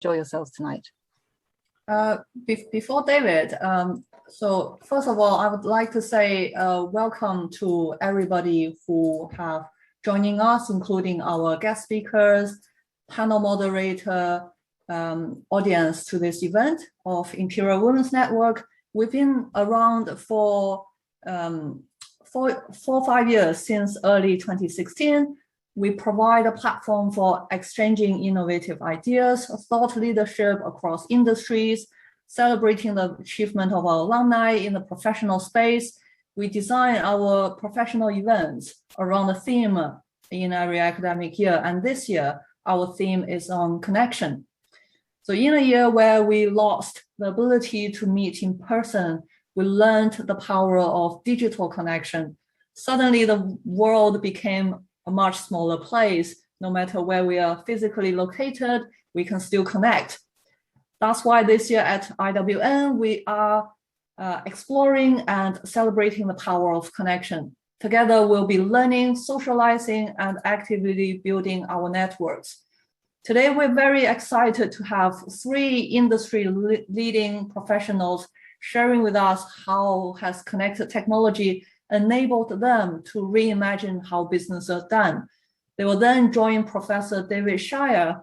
enjoy yourselves tonight. Before David, so first of all, I would like to say welcome to everybody who have joining us, including our guest speakers, panel moderator, audience to this event of Imperial Women's Network. We've been around for 5 years, since early 2016. We provide a platform for exchanging innovative ideas, thought leadership across industries, celebrating the achievement of our alumni in the professional space. We design our professional events around the theme in every academic year. And this year, our theme is on connection. So in a year where we lost the ability to meet in person, we learned the power of digital connection. Suddenly, the world became a much smaller place. No matter where we are physically located, we can still connect. That's why this year at IWN, we are exploring and celebrating the power of connection. Together, we'll be learning, socializing, and actively building our networks. Today, we're very excited to have 3 industry-leading professionals sharing with us how has connected technology enabled them to reimagine how business is done. They will then join Professor David Shrier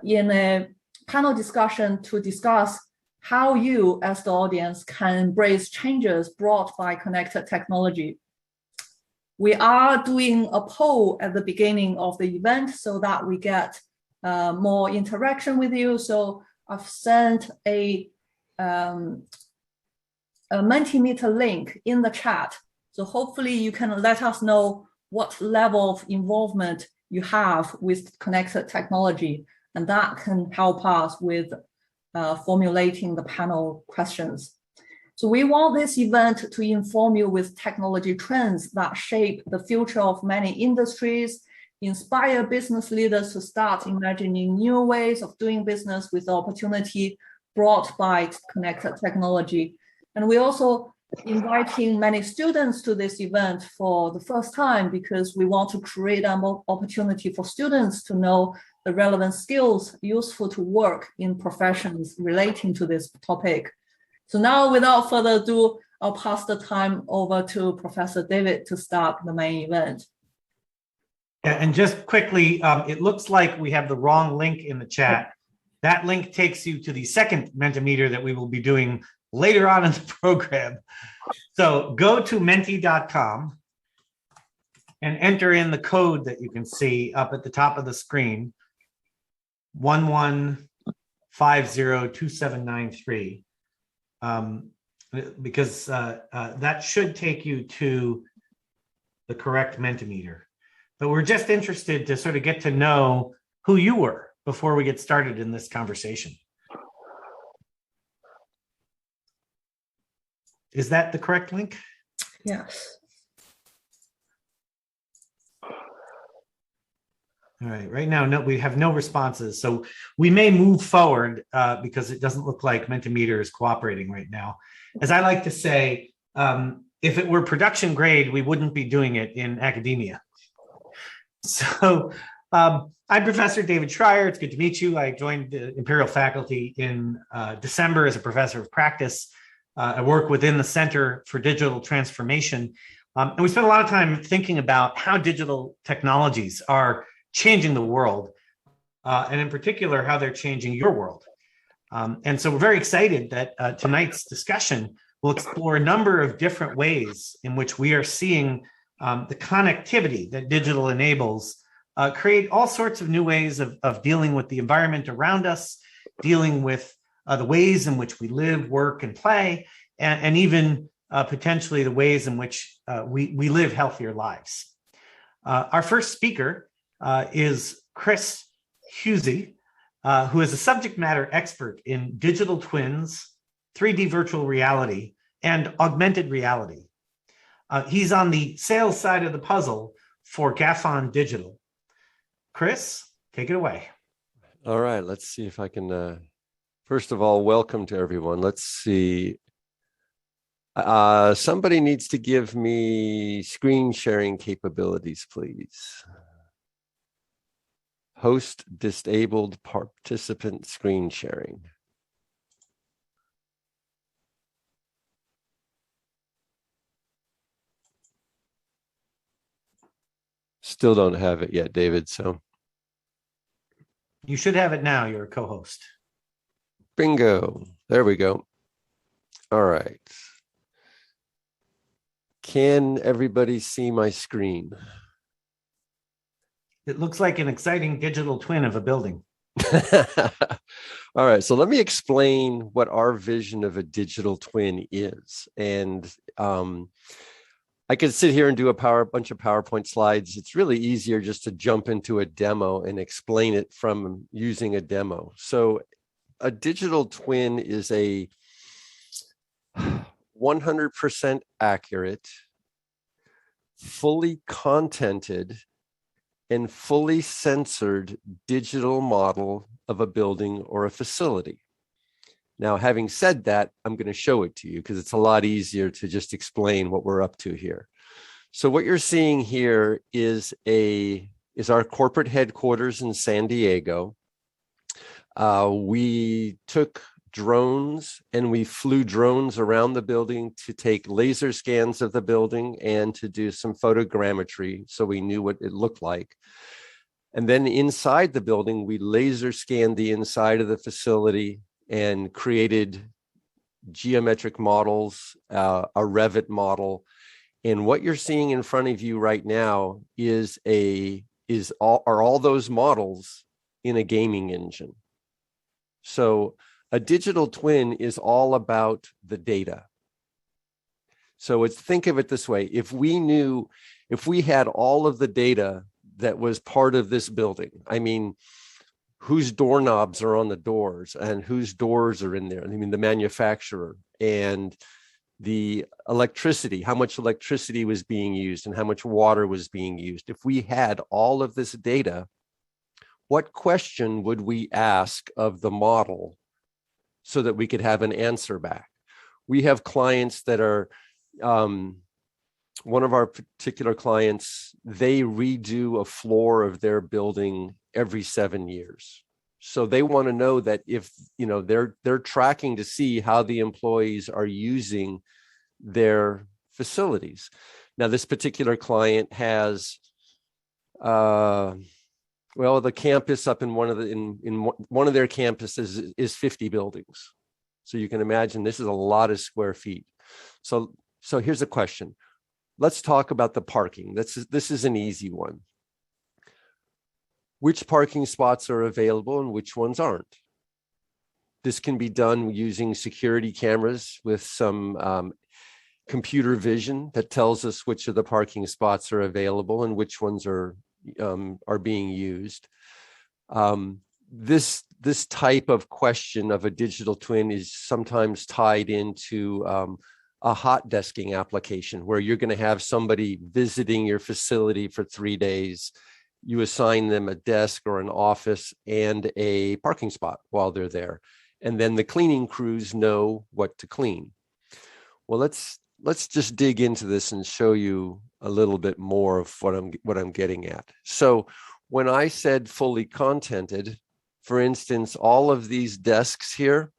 in a panel discussion to discuss how you, as the audience, can embrace changes brought by connected technology. We are doing a poll at the beginning of the event so that we get more interaction with you. So I've sent a Mentimeter link in the chat. So hopefully you can let us know what level of involvement you have with connected technology, and that can help us with formulating the panel questions. So we want this event to inform you with technology trends that shape the future of many industries, inspire business leaders to start imagining new ways of doing business with opportunity brought by connected technology. And we also inviting many students to this event for the first time because we want to create an opportunity for students to know the relevant skills useful to work in professions relating to this topic. So now, without further ado, I'll pass the time over to Professor David to start the main event. Yeah, and just quickly, it looks like we have the wrong link in the chat. That link takes you to the second Mentimeter that we will be doing later on in the program. So go to menti.com and enter in the code that you can see up at the top of the screen, 11502793, because that should take you to the correct Mentimeter. But we're just interested to sort of get to know who you were before we get started in this conversation. Is that the correct link? Yes. All right, right now, no, we have no responses. So we may move forward because it doesn't look like Mentimeter is cooperating right now. As I like to say, if it were production grade, we wouldn't be doing it in academia. So I'm Professor David Shrier. It's good to meet you. I joined the Imperial faculty in December as a professor of practice. I work within the Center for Digital Transformation. And we spent a lot of time thinking about how digital technologies are changing the world, and in particular, how they're changing your world. And so we're very excited that tonight's discussion will explore a number of different ways in which we are seeing the connectivity that digital enables create all sorts of new ways of dealing with the environment around us, dealing with the ways in which we live, work, and play, and even potentially the ways in which we live healthier lives. Our first speaker is Chris Hussey, who is a subject matter expert in digital twins, 3D virtual reality, and augmented reality. He's on the sales side of the puzzle for Gafon Digital. Chris, take it away. All right, let's see if I can, first of all, welcome to everyone. Let's see. Somebody needs to give me screen sharing capabilities, please. Host disabled participant screen sharing. Still don't have it yet, David, so. You should have it now. You're a co-host. Bingo. There we go. All right. Can everybody see my screen? It looks like an exciting digital twin of a building. All right, so let me explain what our vision of a digital twin is. And I could sit here and do a bunch of PowerPoint slides. It's really easier just to jump into a demo and explain it from using a demo. So a digital twin is a 100% accurate, fully contented, and fully censored digital model of a building or a facility. Now, having said that, I'm going to show it to you because it's a lot easier to just explain what we're up to here. So what you're seeing here is our corporate headquarters in San Diego. We took drones and we flew drones around the building to take laser scans of the building and to do some photogrammetry so we knew what it looked like. And then inside the building, we laser scanned the inside of the facility and created geometric models, a Revit model. And what you're seeing in front of you right now are all those models in a gaming engine. So a digital twin is all about the data. So think of it this way. If we had all of the data that was part of this building, I mean, whose doorknobs are on the doors and whose doors are in there. I mean, the manufacturer and the electricity, how much electricity was being used and how much water was being used. If we had all of this data, what question would we ask of the model so that we could have an answer back? We have clients that are, one of our particular clients, they redo a floor of their building every 7 years. So they want to know that if, they're tracking to see how the employees are using their facilities. Now, this particular client has, the campus up in one of their campuses is 50 buildings. So you can imagine this is a lot of square feet. So here's a question. Let's talk about the parking. This is an easy one. Which parking spots are available and which ones aren't? This can be done using security cameras with some computer vision that tells us which of the parking spots are available and which ones are being used. This type of question of a digital twin is sometimes tied into a hot desking application where you're going to have somebody visiting your facility for 3 days. You assign them a desk or an office and a parking spot while they're there. And then the cleaning crews know what to clean. Well, let's just dig into this and show you a little bit more of what I'm getting at. So when I said fully contented, for instance, all of these desks here,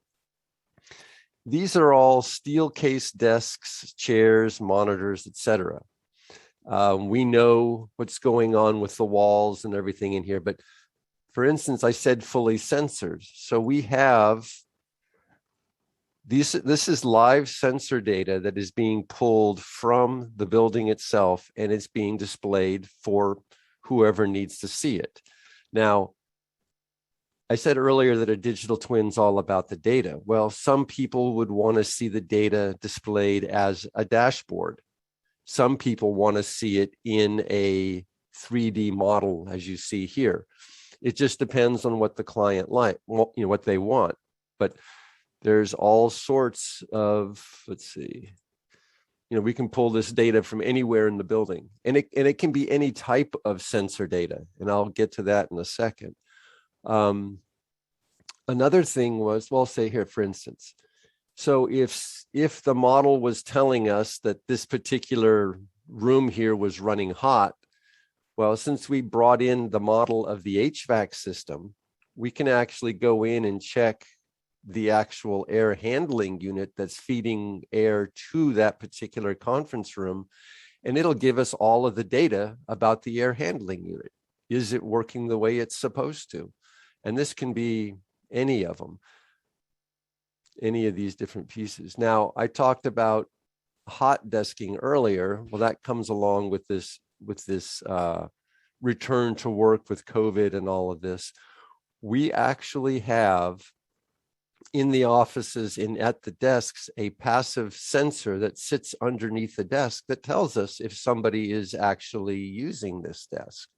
these are all steel case desks, chairs, monitors, etc. We know what's going on with the walls and everything in here. But for instance, I said fully censored. So we have this is live sensor data that is being pulled from the building itself, and it's being displayed for whoever needs to see it. Now, I said earlier that a digital twin is all about the data. Well, some people would want to see the data displayed as a dashboard. Some people want to see it in a 3D model, as you see here. It just depends on what the client what they want. But there's all sorts of, let's see, we can pull this data from anywhere in the building, and it can be any type of sensor data, and I'll get to that in a second. Another thing was, well, say here, for instance, so if the model was telling us that this particular room here was running hot, Well, since we brought in the model of the HVAC system, we can actually go in and check the actual air handling unit that's feeding air to that particular conference room, and it'll give us all of the data about the air handling unit. Is it working the way it's supposed to? And this can be any of them, any of these different pieces. Now, I talked about hot desking earlier. Well, that comes along with this return to work with COVID and all of this. We actually have in the offices and at the desks a passive sensor that sits underneath the desk that tells us if somebody is actually using this desk.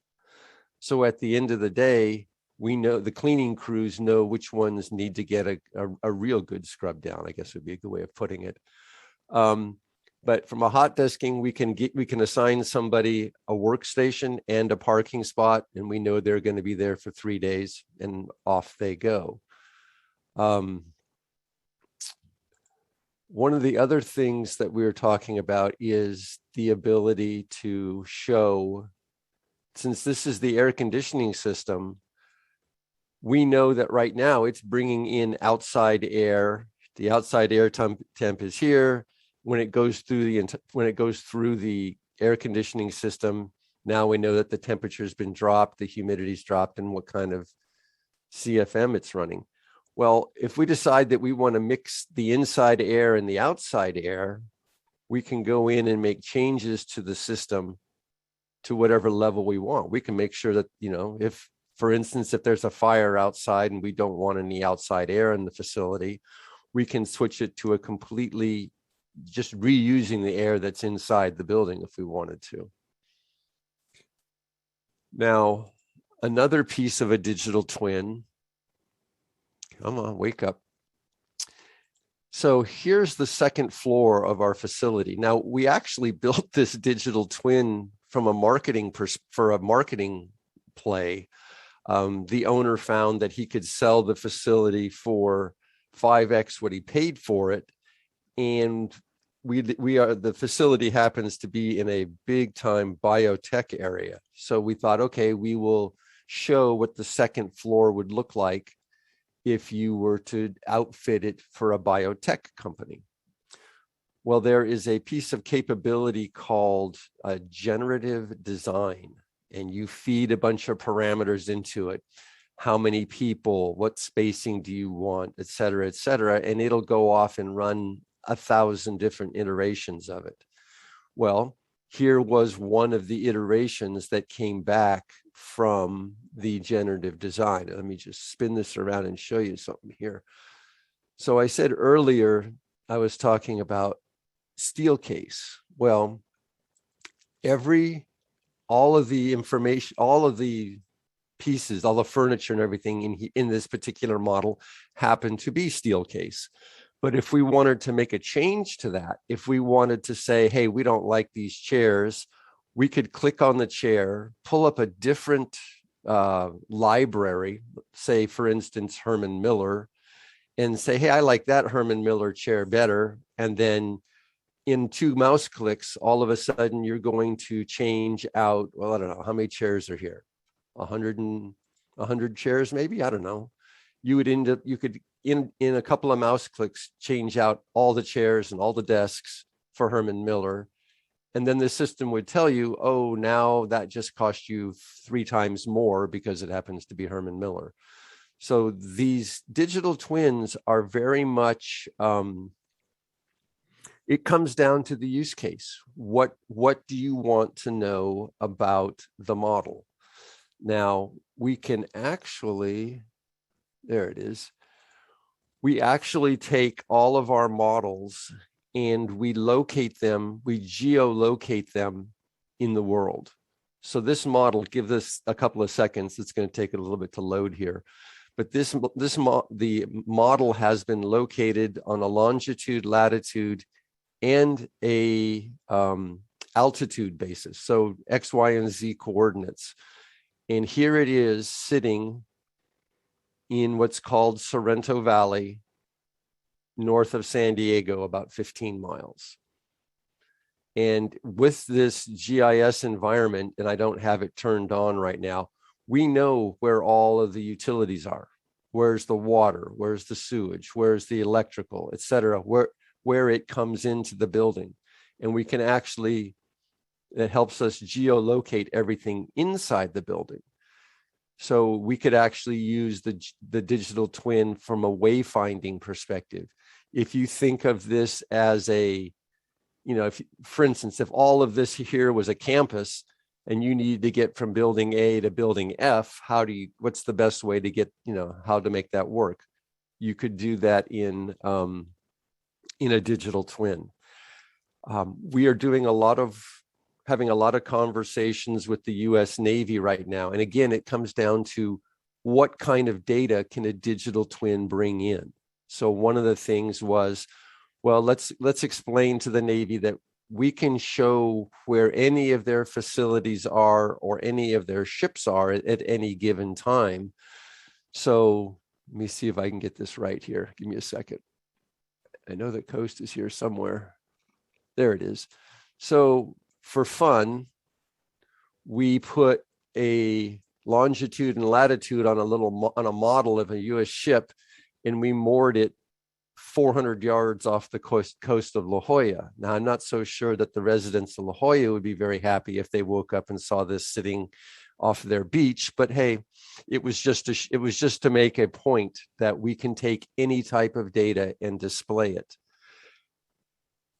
So at the end of the day, we know the cleaning crews know which ones need to get a real good scrub down, I guess would be a good way of putting it. But from a hot desking, we can assign somebody a workstation and a parking spot, and we know they're going to be there for 3 days, and off they go. One of the other things that we were talking about is the ability to show, since this is the air conditioning system, we know that right now it's bringing in outside air. The outside air temp is here. When it goes through the air conditioning system, now we know that the temperature's been dropped, the humidity's dropped, and what kind of CFM it's running. Well, if we decide that we want to mix the inside air and the outside air, we can go in and make changes to the system to whatever level we want. We can make sure that, if, for instance, if there's a fire outside and we don't want any outside air in the facility, we can switch it to a completely just reusing the air that's inside the building if we wanted to. Now, another piece of a digital twin. Come on, wake up. So here's the second floor of our facility. Now, we actually built this digital twin from a marketing play. The owner found that he could sell the facility for 5x what he paid for it. And the facility happens to be in a big time biotech area. So we thought, okay, we will show what the second floor would look like if you were to outfit it for a biotech company. Well, there is a piece of capability called generative design, and you feed a bunch of parameters into it. How many people, what spacing do you want, et cetera, and it'll go off and run 1,000 different iterations of it. Well, here was one of the iterations that came back from the generative design. Let me just spin this around and show you something here. So I said earlier, I was talking about steel case. Well, all of the information, all of the pieces, all the furniture and everything in this particular model happen to be steel case. But if we wanted to make a change to that, if we wanted to say, hey, we don't like these chairs, we could click on the chair, pull up a different library, say, for instance, Herman Miller, and say, hey, I like that Herman Miller chair better. And then in 2 mouse clicks, all of a sudden, you're going to change out, well, I don't know, how many chairs are here? 100 chairs, maybe? I don't know. You could in a couple of mouse clicks, change out all the chairs and all the desks for Herman Miller. And then the system would tell you, oh, now that just cost you 3 times more because it happens to be Herman Miller. So these digital twins are very much, it comes down to the use case. What do you want to know about the model? Now, we can actually, there it is. We actually take all of our models and we locate them, we geolocate them in the world. So this model, give this a couple of seconds, it's going to take it a little bit to load here. But the model has been located on a longitude, latitude, and a altitude basis. So X, Y, and Z coordinates. And here it is sitting in what's called Sorrento Valley, north of San Diego, about 15 miles. And with this GIS environment, and I don't have it turned on right now, we know where all of the utilities are. Where's the water? Where's the sewage? Where's the electrical, et cetera, where it comes into the building. And we can actually, it helps us geolocate everything inside the building. So we could actually use the digital twin from a wayfinding perspective. If you think of this as a, if, for instance, if all of this here was a campus and you need to get from building A to building F, what's the best way to get, how to make that work? You could do that in a digital twin. We are doing having a lot of conversations with the US Navy right now. And again, it comes down to what kind of data can a digital twin bring in? So one of the things was, well, let's explain to the Navy that we can show where any of their facilities are or any of their ships are at any given time. So let me see if I can get this right here. Give me a second. I know that Coast is here somewhere. There it is. So for fun, we put a longitude and latitude on a model of a US ship, and we moored it 400 yards off the coast of La Jolla. Now, I'm not so sure that the residents of La Jolla would be very happy if they woke up and saw this sitting off their beach, but hey, it was just to make a point that we can take any type of data and display it.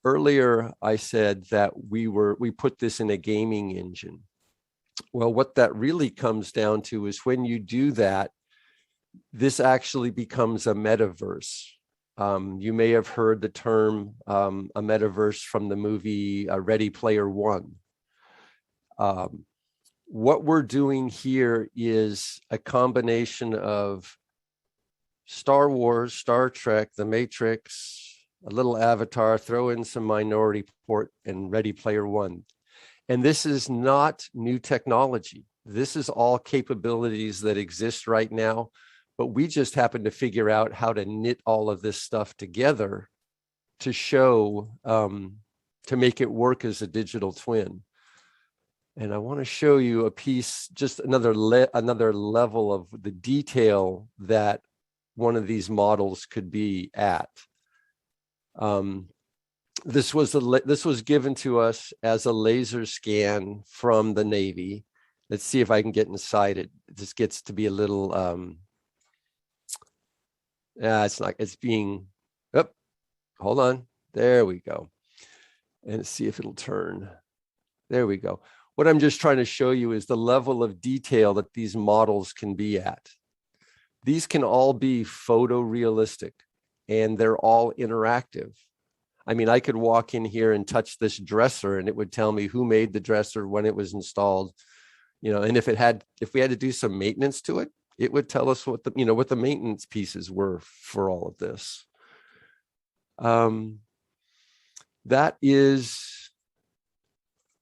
Earlier, I said that we put this in a gaming engine. Well, what that really comes down to is when you do that, this actually becomes a metaverse. You may have heard the term a metaverse from the movie Ready Player One. What we're doing here is a combination of Star Wars, Star Trek, The Matrix, a little Avatar, throw in some Minority Report, and Ready Player One. And this is not new technology. This is all capabilities that exist right now, but we just happen to figure out how to knit all of this stuff together to show, to make it work as a digital twin. And I want to show you a piece, just another level of the detail that one of these models could be at. This was given to us as a laser scan from the Navy. Let's see if I can get inside it. This gets to be a little, it's being, hold on. There we go. And see if it'll turn. There we go. What I'm just trying to show you is the level of detail that these models can be at. These can all be photorealistic, and they're all interactive. I mean, I could walk in here and touch this dresser and it would tell me who made the dresser, when it was installed, and if we had to do some maintenance to it, it would tell us what the maintenance pieces were for all of this.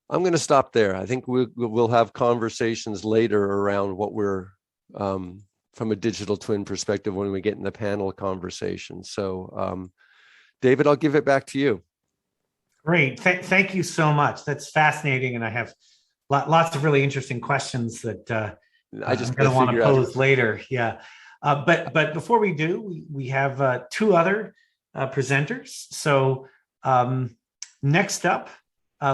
I'm going to stop there. I think we'll have conversations later around what we're, from a digital twin perspective when we get in the panel conversation. So, David, I'll give it back to you. Great. Thank you so much. That's fascinating. And I have lots of really interesting questions that I'm going to want to pose later. Yeah. But before we do, we have two other presenters. So next up,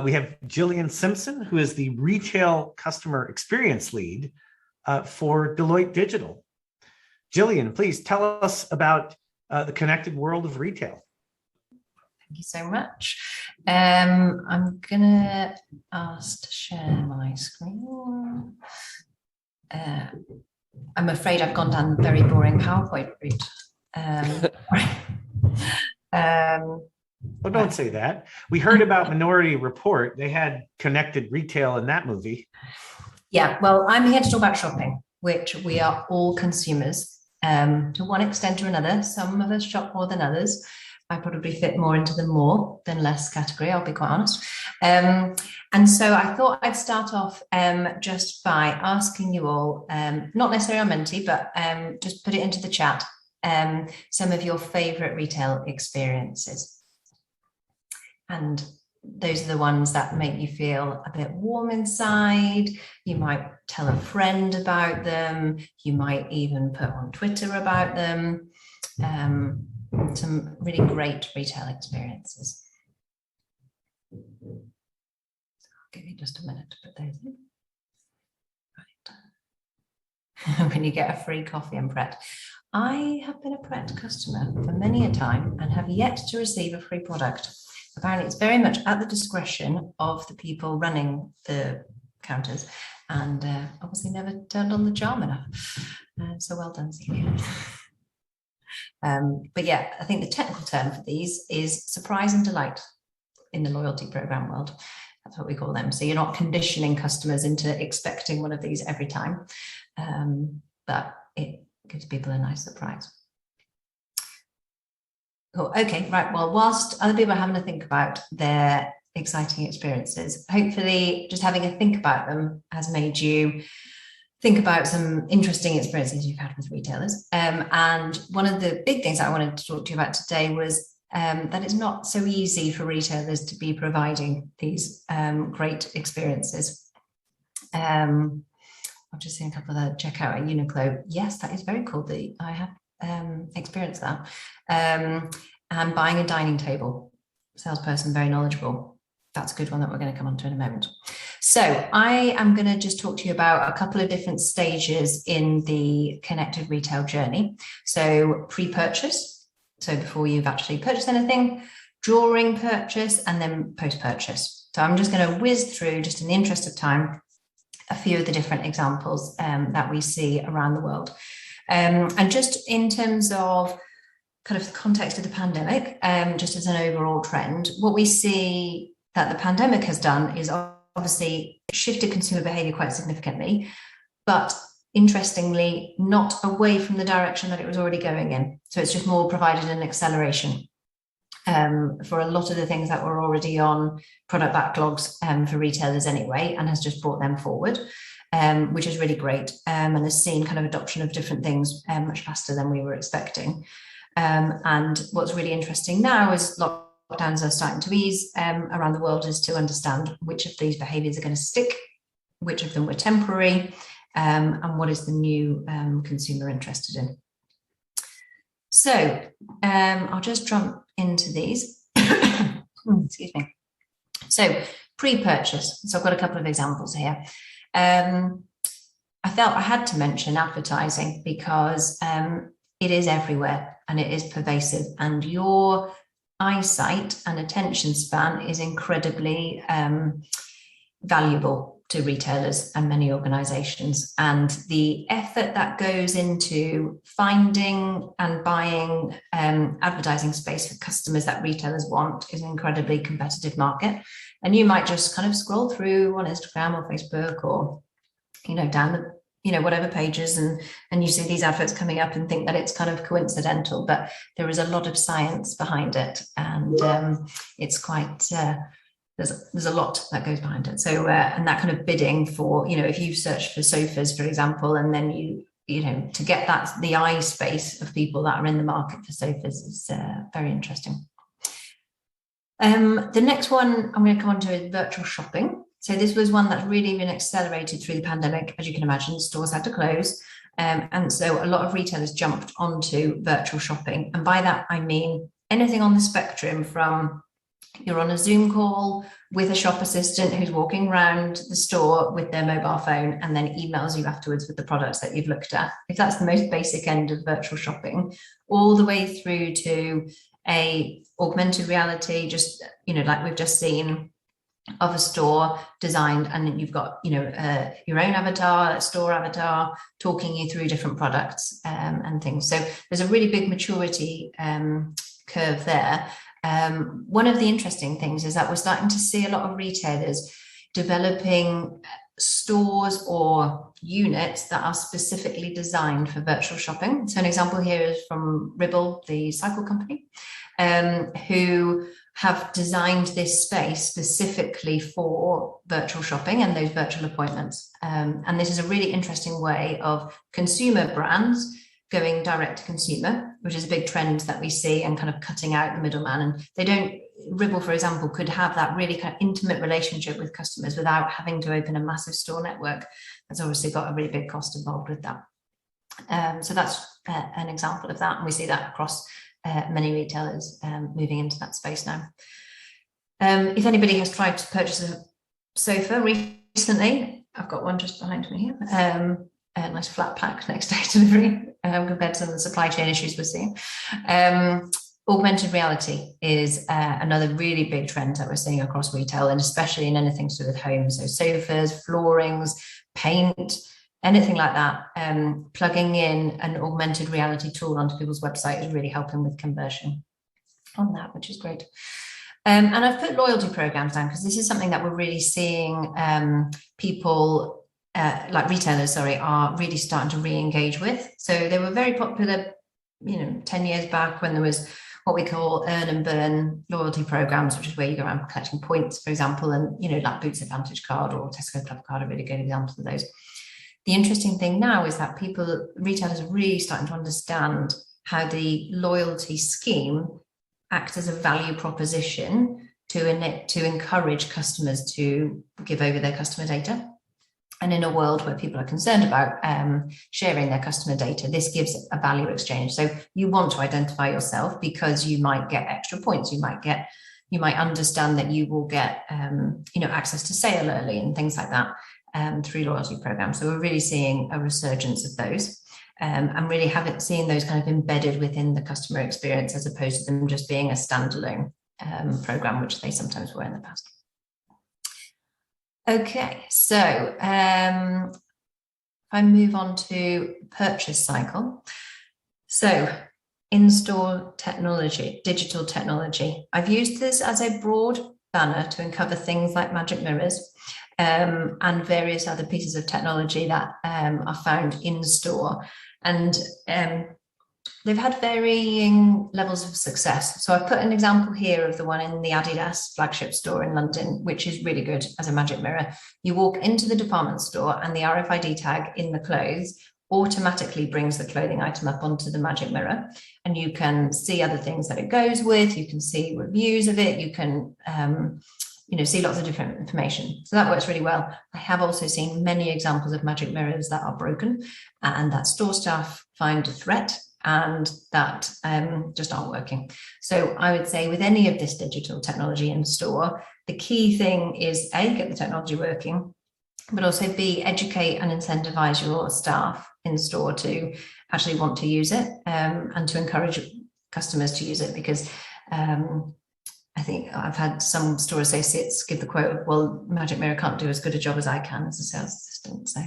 we have Gillian Simpson, who is the Retail Customer Experience Lead for Deloitte Digital. Gillian, please tell us about the connected world of retail. Thank you so much. I'm going to ask to share my screen. I'm afraid I've gone down the very boring PowerPoint route. Well, don't say that. We heard about Minority Report. They had connected retail in that movie. Yeah, well, I'm here to talk about shopping, which we are all consumers to one extent or another. Some of us shop more than others. I probably fit more into the more than less category, I'll be quite honest. And so I thought I'd start off just by asking you all, not necessarily on Menti, but just put it into the chat, some of your favorite retail experiences. And those are the ones that make you feel a bit warm inside. You might tell a friend about them. You might even put on Twitter about them. Some really great retail experiences. I'll give you just a minute to put those in. Right. When you get a free coffee and Pret. I have been a Pret customer for many a time and have yet to receive a free product. Apparently it's very much at the discretion of the people running the counters, and obviously never turned on the charm enough. So well done, Celia. But yeah, I think the technical term for these is surprise and delight in the loyalty program world. That's what we call them. So you're not conditioning customers into expecting one of these every time, but it gives people a nice surprise. Cool. Okay, right. Well, whilst other people are having to think about their exciting experiences, hopefully just having a think about them has made you think about some interesting experiences you've had with retailers. And one of the big things I wanted to talk to you about today was that it's not so easy for retailers to be providing these great experiences. I've just seen a couple of the checkout at Uniqlo. Yes, that is very cool. I have experienced that. And buying a dining table, salesperson, very knowledgeable. That's a good one that we're going to come on to in a moment. So I am going to just talk to you about a couple of different stages in the connected retail journey. So pre-purchase, so before you've actually purchased anything, during purchase, and then post-purchase. So I'm just going to whiz through, just in the interest of time, a few of the different examples that we see around the world. And just in terms of kind of the context of the pandemic, just as an overall trend, what we see that the pandemic has done is obviously shifted consumer behavior quite significantly, but interestingly, not away from the direction that it was already going in. So it's just more provided an acceleration for a lot of the things that were already on product backlogs for retailers anyway, and has just brought them forward. Which is really great, and has seen kind of adoption of different things much faster than we were expecting. And what's really interesting now is lockdowns are starting to ease around the world, is to understand which of these behaviours are going to stick, which of them were temporary, and what is the new consumer interested in. So I'll just jump into these. Excuse me. So pre-purchase. So I've got a couple of examples here. I felt I had to mention advertising because it is everywhere and it is pervasive, and your eyesight and attention span is incredibly valuable to retailers and many organizations, and the effort that goes into finding and buying advertising space for customers that retailers want is an incredibly competitive market. And you might just kind of scroll through on Instagram or Facebook or, down the, whatever pages, and you see these adverts coming up and think that it's kind of coincidental, but there is a lot of science behind it, and it's quite, there's a lot that goes behind it. So, and that kind of bidding for, if you search for sofas, for example, and then to get the eye space of people that are in the market for sofas is very interesting. The next one I'm going to come on to is virtual shopping. So this was one that's really been accelerated through the pandemic. As you can imagine, stores had to close. And so a lot of retailers jumped onto virtual shopping. And by that, I mean anything on the spectrum from you're on a Zoom call with a shop assistant who's walking around the store with their mobile phone and then emails you afterwards with the products that you've looked at. If that's the most basic end of virtual shopping, all the way through to a augmented reality, just, like we've just seen, of a store designed, and you've got, your own avatar, a store avatar, talking you through different products and things. So there's a really big maturity curve there. One of the interesting things is that we're starting to see a lot of retailers developing stores or units that are specifically designed for virtual shopping. So an example here is from Ribble, the cycle company, who have designed this space specifically for virtual shopping and those virtual appointments. And this is a really interesting way of consumer brands going direct to consumer which is a big trend that we see, and kind of cutting out the middleman. And they don't, Ribble, for example, could have that really kind of intimate relationship with customers without having to open a massive store network. That's obviously got a really big cost involved with that. So that's an example of that. And we see that across many retailers moving into that space now. If anybody has tried to purchase a sofa recently, I've got one just behind me here. A nice flat pack next day delivery compared to some of the supply chain issues we're seeing. Augmented reality is another really big trend that we're seeing across retail, and especially in anything to do with home. So sofas, floorings, paint, anything like that. Plugging in an augmented reality tool onto people's website is really helping with conversion on that, which is great. And I've put loyalty programs down because this is something that we're really seeing people like retailers, are really starting to re-engage with. So they were very popular, 10 years back when there was what we call earn and burn loyalty programs, which is where you go around collecting points, for example, and, like Boots Advantage card or Tesco Club card are really good examples of those. The interesting thing now is that retailers are really starting to understand how the loyalty scheme acts as a value proposition to encourage customers to give over their customer data. And in a world where people are concerned about sharing their customer data, this gives a value exchange. So you want to identify yourself because you might get extra points. You might understand that you will get access to sale early and things like that through loyalty programs. So we're really seeing a resurgence of those. And really seeing those kind of embedded within the customer experience as opposed to them just being a standalone program, which they sometimes were in the past. Okay, so if I move on to purchase cycle. So in-store technology, digital technology. I've used this as a broad banner to uncover things like magic mirrors and various other pieces of technology that are found in store. And they've had varying levels of success. So I've put an example here of the one in the Adidas flagship store in London, which is really good as a magic mirror. You walk into the department store and the RFID tag in the clothes automatically brings the clothing item up onto the magic mirror, and you can see other things that it goes with. You can see reviews of it. You can see lots of different information. So that works really well. I have also seen many examples of magic mirrors that are broken and that store staff find a threat and that just aren't working. So I would say with any of this digital technology in store, the key thing is A, get the technology working, but also B, educate and incentivize your staff in store to actually want to use it and to encourage customers to use it, because I think I've had some store associates give the quote of, well, Magic Mirror can't do as good a job as I can as a sales assistant. So,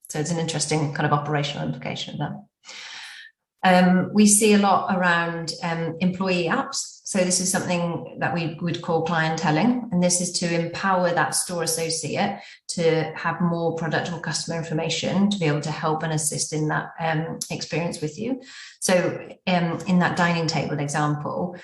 so it's an interesting kind of operational implication of that. We see a lot around employee apps. So this is something that we would call clienteling, and this is to empower that store associate to have more product or customer information to be able to help and assist in that experience with you. So in that dining table example,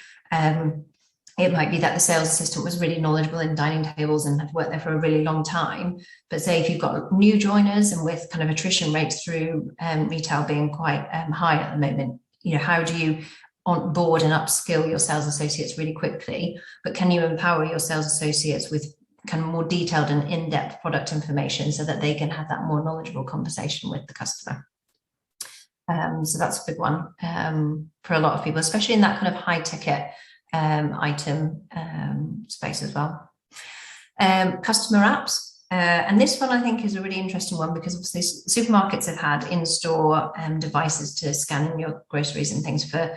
it might be that the sales assistant was really knowledgeable in dining tables and had worked there for a really long time. But say if you've got new joiners, and with kind of attrition rates through retail being quite high at the moment, how do you onboard and upskill your sales associates really quickly? But can you empower your sales associates with kind of more detailed and in-depth product information so that they can have that more knowledgeable conversation with the customer? So that's a big one for a lot of people, especially in that kind of high ticket item space as well. Customer apps. And this one I think is a really interesting one, because obviously supermarkets have had in-store devices to scan your groceries and things for,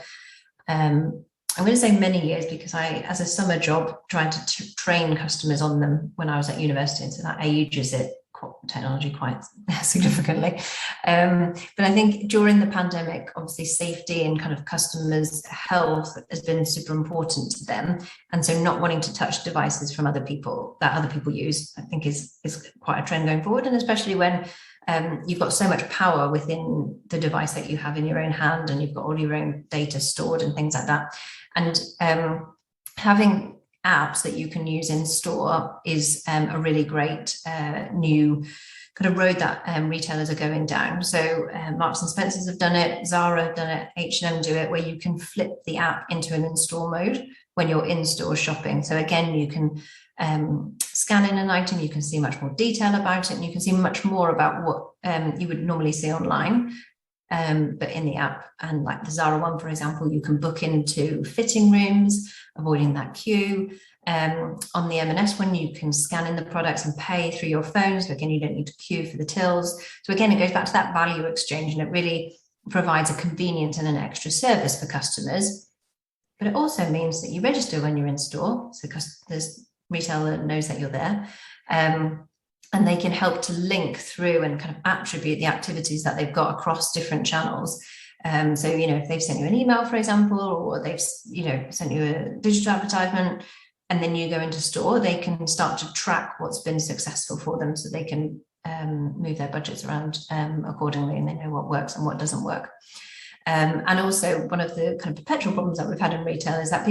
I'm going to say many years, because I, as a summer job, tried to train customers on them when I was at university, and so that ages it technology quite significantly. But I think during the pandemic, obviously safety and kind of customers' health has been super important to them. And so not wanting to touch devices from other people that other people use, I think is quite a trend going forward. And especially when you've got so much power within the device that you have in your own hand, and you've got all your own data stored and things like that. And having apps that you can use in store is a really great new kind of road that retailers are going down. So Marks and Spencer's have done it, Zara have done it, H&M do it, where you can flip the app into an in-store mode when you're in-store shopping. So again, you can scan in an item, you can see much more detail about it, and you can see much more about what you would normally see online, but in the app. And like the Zara one, for example, you can book into fitting rooms, avoiding that queue. On the M&S one, you can scan in the products and pay through your phone. So again, you don't need to queue for the tills. So again, it goes back to that value exchange, and it really provides a convenience and an extra service for customers. But it also means that you register when you're in store, so the retailer knows that you're there, and they can help to link through and kind of attribute the activities that they've got across different channels. So, you know, if they've sent you an email, for example, or they've, you know, sent you a digital advertisement, and then you go into store, they can start to track what's been successful for them, so they can move their budgets around accordingly, and they know what works and what doesn't work. And also, one of the kind of perpetual problems that we've had in retail is that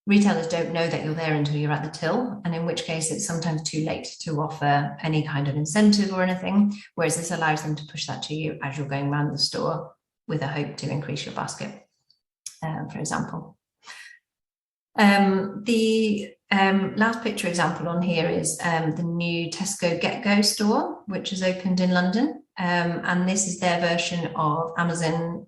retailers don't know that you're there until you're at the till, and in which case it's sometimes too late to offer any kind of incentive or anything, whereas this allows them to push that to you as you're going around the store with a hope to increase your basket, for example. The last picture example on here is the new Tesco Get Go store, which has opened in London. And this is their version of Amazon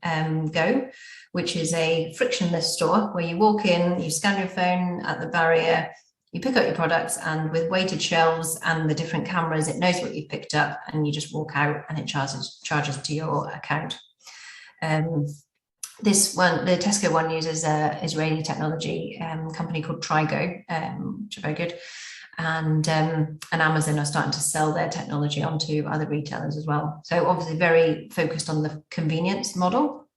Go, which is a frictionless store where you walk in, you scan your phone at the barrier, you pick up your products, and with weighted shelves and the different cameras, it knows what you've picked up, and you just walk out and it charges to your account. This one, the Tesco one, uses a Israeli technology company called Trigo, which are very good. And Amazon are starting to sell their technology onto other retailers as well. So obviously very focused on the convenience model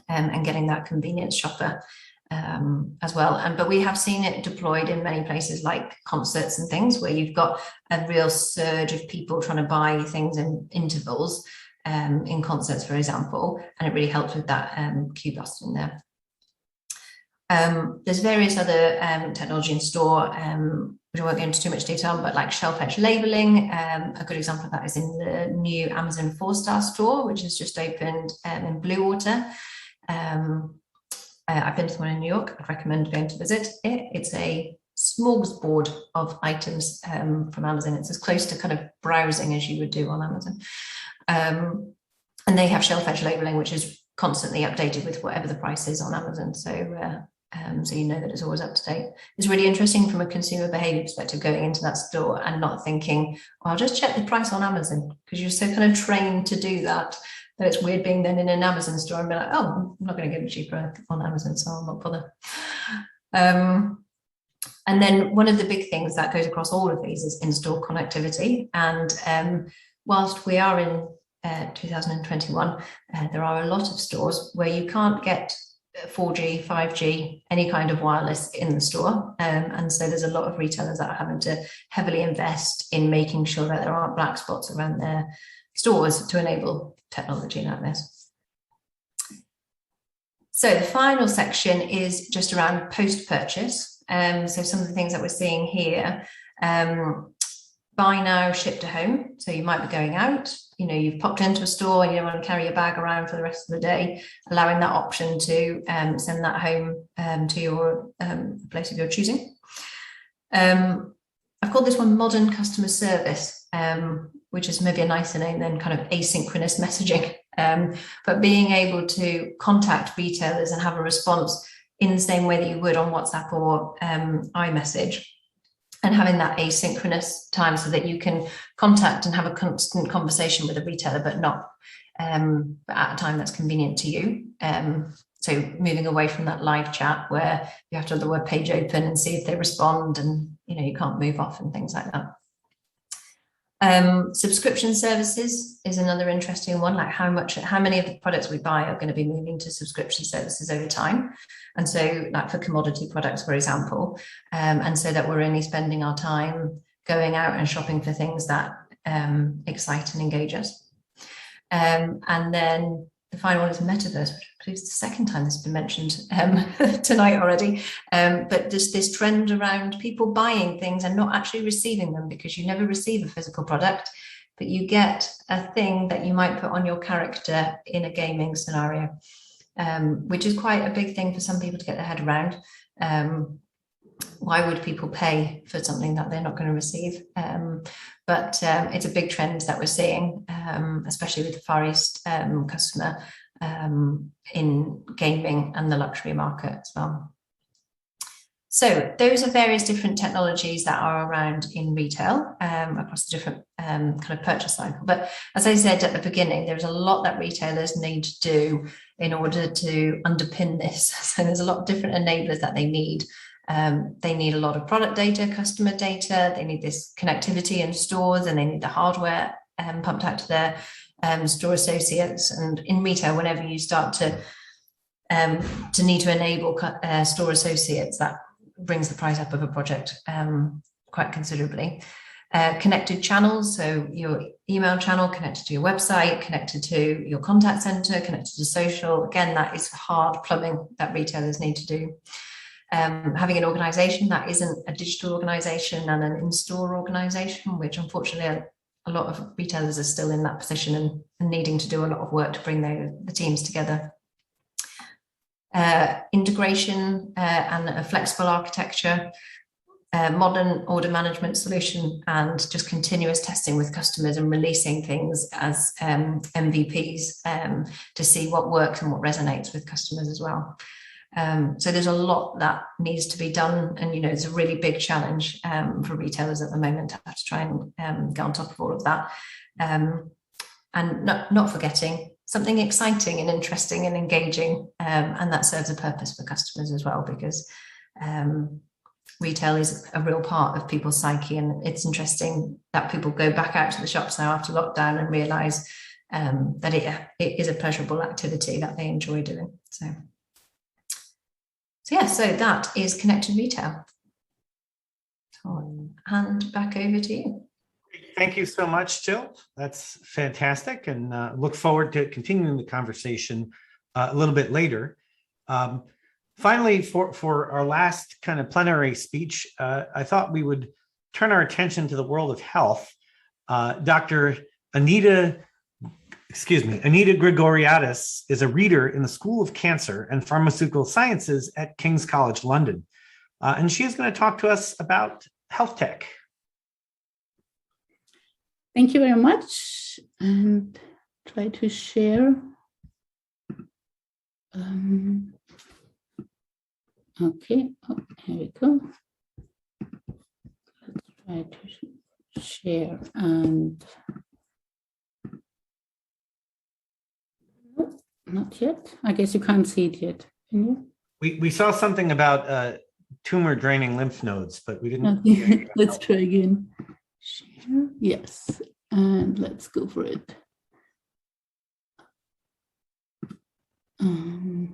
and getting that convenience shopper as well. But we have seen it deployed in many places like concerts and things, where you've got a real surge of people trying to buy things in intervals in concerts, for example, and it really helps with that queue busting there. There's various other technology in store, which I won't go into too much detail, but like shelf edge labeling. A good example of that is in the new Amazon 4-star store, which has just opened in Bluewater. I've been to one in New York. I'd recommend going to visit it. It's a smorgasbord of items from Amazon. It's as close to kind of browsing as you would do on Amazon. And they have shelf edge labeling, which is constantly updated with whatever the price is on Amazon. So you know that it's always up to date. It's really interesting from a consumer behavior perspective, going into that store and not thinking, well, I'll just check the price on Amazon, because you're so kind of trained to do that it's weird being then in an Amazon store and be like, oh, I'm not going to get it cheaper on Amazon, so I'll not bother. And then one of the big things that goes across all of these is in-store connectivity. And whilst we are in 2021, there are a lot of stores where you can't get 4G, 5G, any kind of wireless in the store. And so there's a lot of retailers that are having to heavily invest in making sure that there aren't black spots around their stores to enable technology like this. So the final section is just around post-purchase. So some of the things that we're seeing here, buy now, ship to home. So you might be going out, you know, you've popped into a store and you don't want to carry your bag around for the rest of the day, allowing that option to send that home to your place of your choosing. I've called this one modern customer service, which is maybe a nicer name than kind of asynchronous messaging. But being able to contact retailers and have a response in the same way that you would on WhatsApp or iMessage, and having that asynchronous time so that you can contact and have a constant conversation with a retailer, but not at a time that's convenient to you. So moving away from that live chat where you have to have the web page open and see if they respond, and you know, you can't move off and things like that. Subscription services is another interesting one, like how many of the products we buy are going to be moving to subscription services over time. And so like for commodity products, for example, and so that we're only spending our time going out and shopping for things that excite and engage us. And then the final one is Metaverse, which I believe is the second time this has been mentioned tonight already. But this trend around people buying things and not actually receiving them, because you never receive a physical product, but you get a thing that you might put on your character in a gaming scenario, which is quite a big thing for some people to get their head around. Why would people pay for something that they're not going to receive? But it's a big trend that we're seeing, especially with the Far East customer in gaming and the luxury market as well. So those are various different technologies that are around in retail across the different kind of purchase cycle. But as I said at the beginning, there's a lot that retailers need to do in order to underpin this. So there's a lot of different enablers that they need. They need a lot of product data, customer data, they need this connectivity in stores, and they need the hardware pumped out to their store associates. And in retail, whenever you start to need to enable store associates, that brings the price up of a project quite considerably. Connected channels, so your email channel connected to your website, connected to your contact center, connected to social. Again, that is hard plumbing that retailers need to do. Having an organization that isn't a digital organization and an in-store organization, which unfortunately a lot of retailers are still in that position and needing to do a lot of work to bring the teams together. Integration and a flexible architecture, modern order management solution, and just continuous testing with customers and releasing things as MVPs to see what works and what resonates with customers as well. So there's a lot that needs to be done, and it's a really big challenge for retailers at the moment to have to try and get on top of all of that, and not forgetting something exciting and interesting and engaging, and that serves a purpose for customers as well, because retail is a real part of people's psyche, and it's interesting that people go back out to the shops now after lockdown and realise that it is a pleasurable activity that they enjoy doing. So that is connected retail. So I'll hand back over to you. Thank you so much, Jill. That's fantastic, and look forward to continuing the conversation a little bit later. Finally, for our last kind of plenary speech, I thought we would turn our attention to the world of health. Dr. Anita Grigoriatis is a reader in the School of Cancer and Pharmaceutical Sciences at King's College London, and she is going to talk to us about health tech. Thank you very much, and try to share. Okay, here we go. Let's try to share, and not yet. I guess you can't see it yet. Can you? We saw something about tumor draining lymph nodes, but we didn't. Okay. Let's try again. Share. Yes, and let's go for it.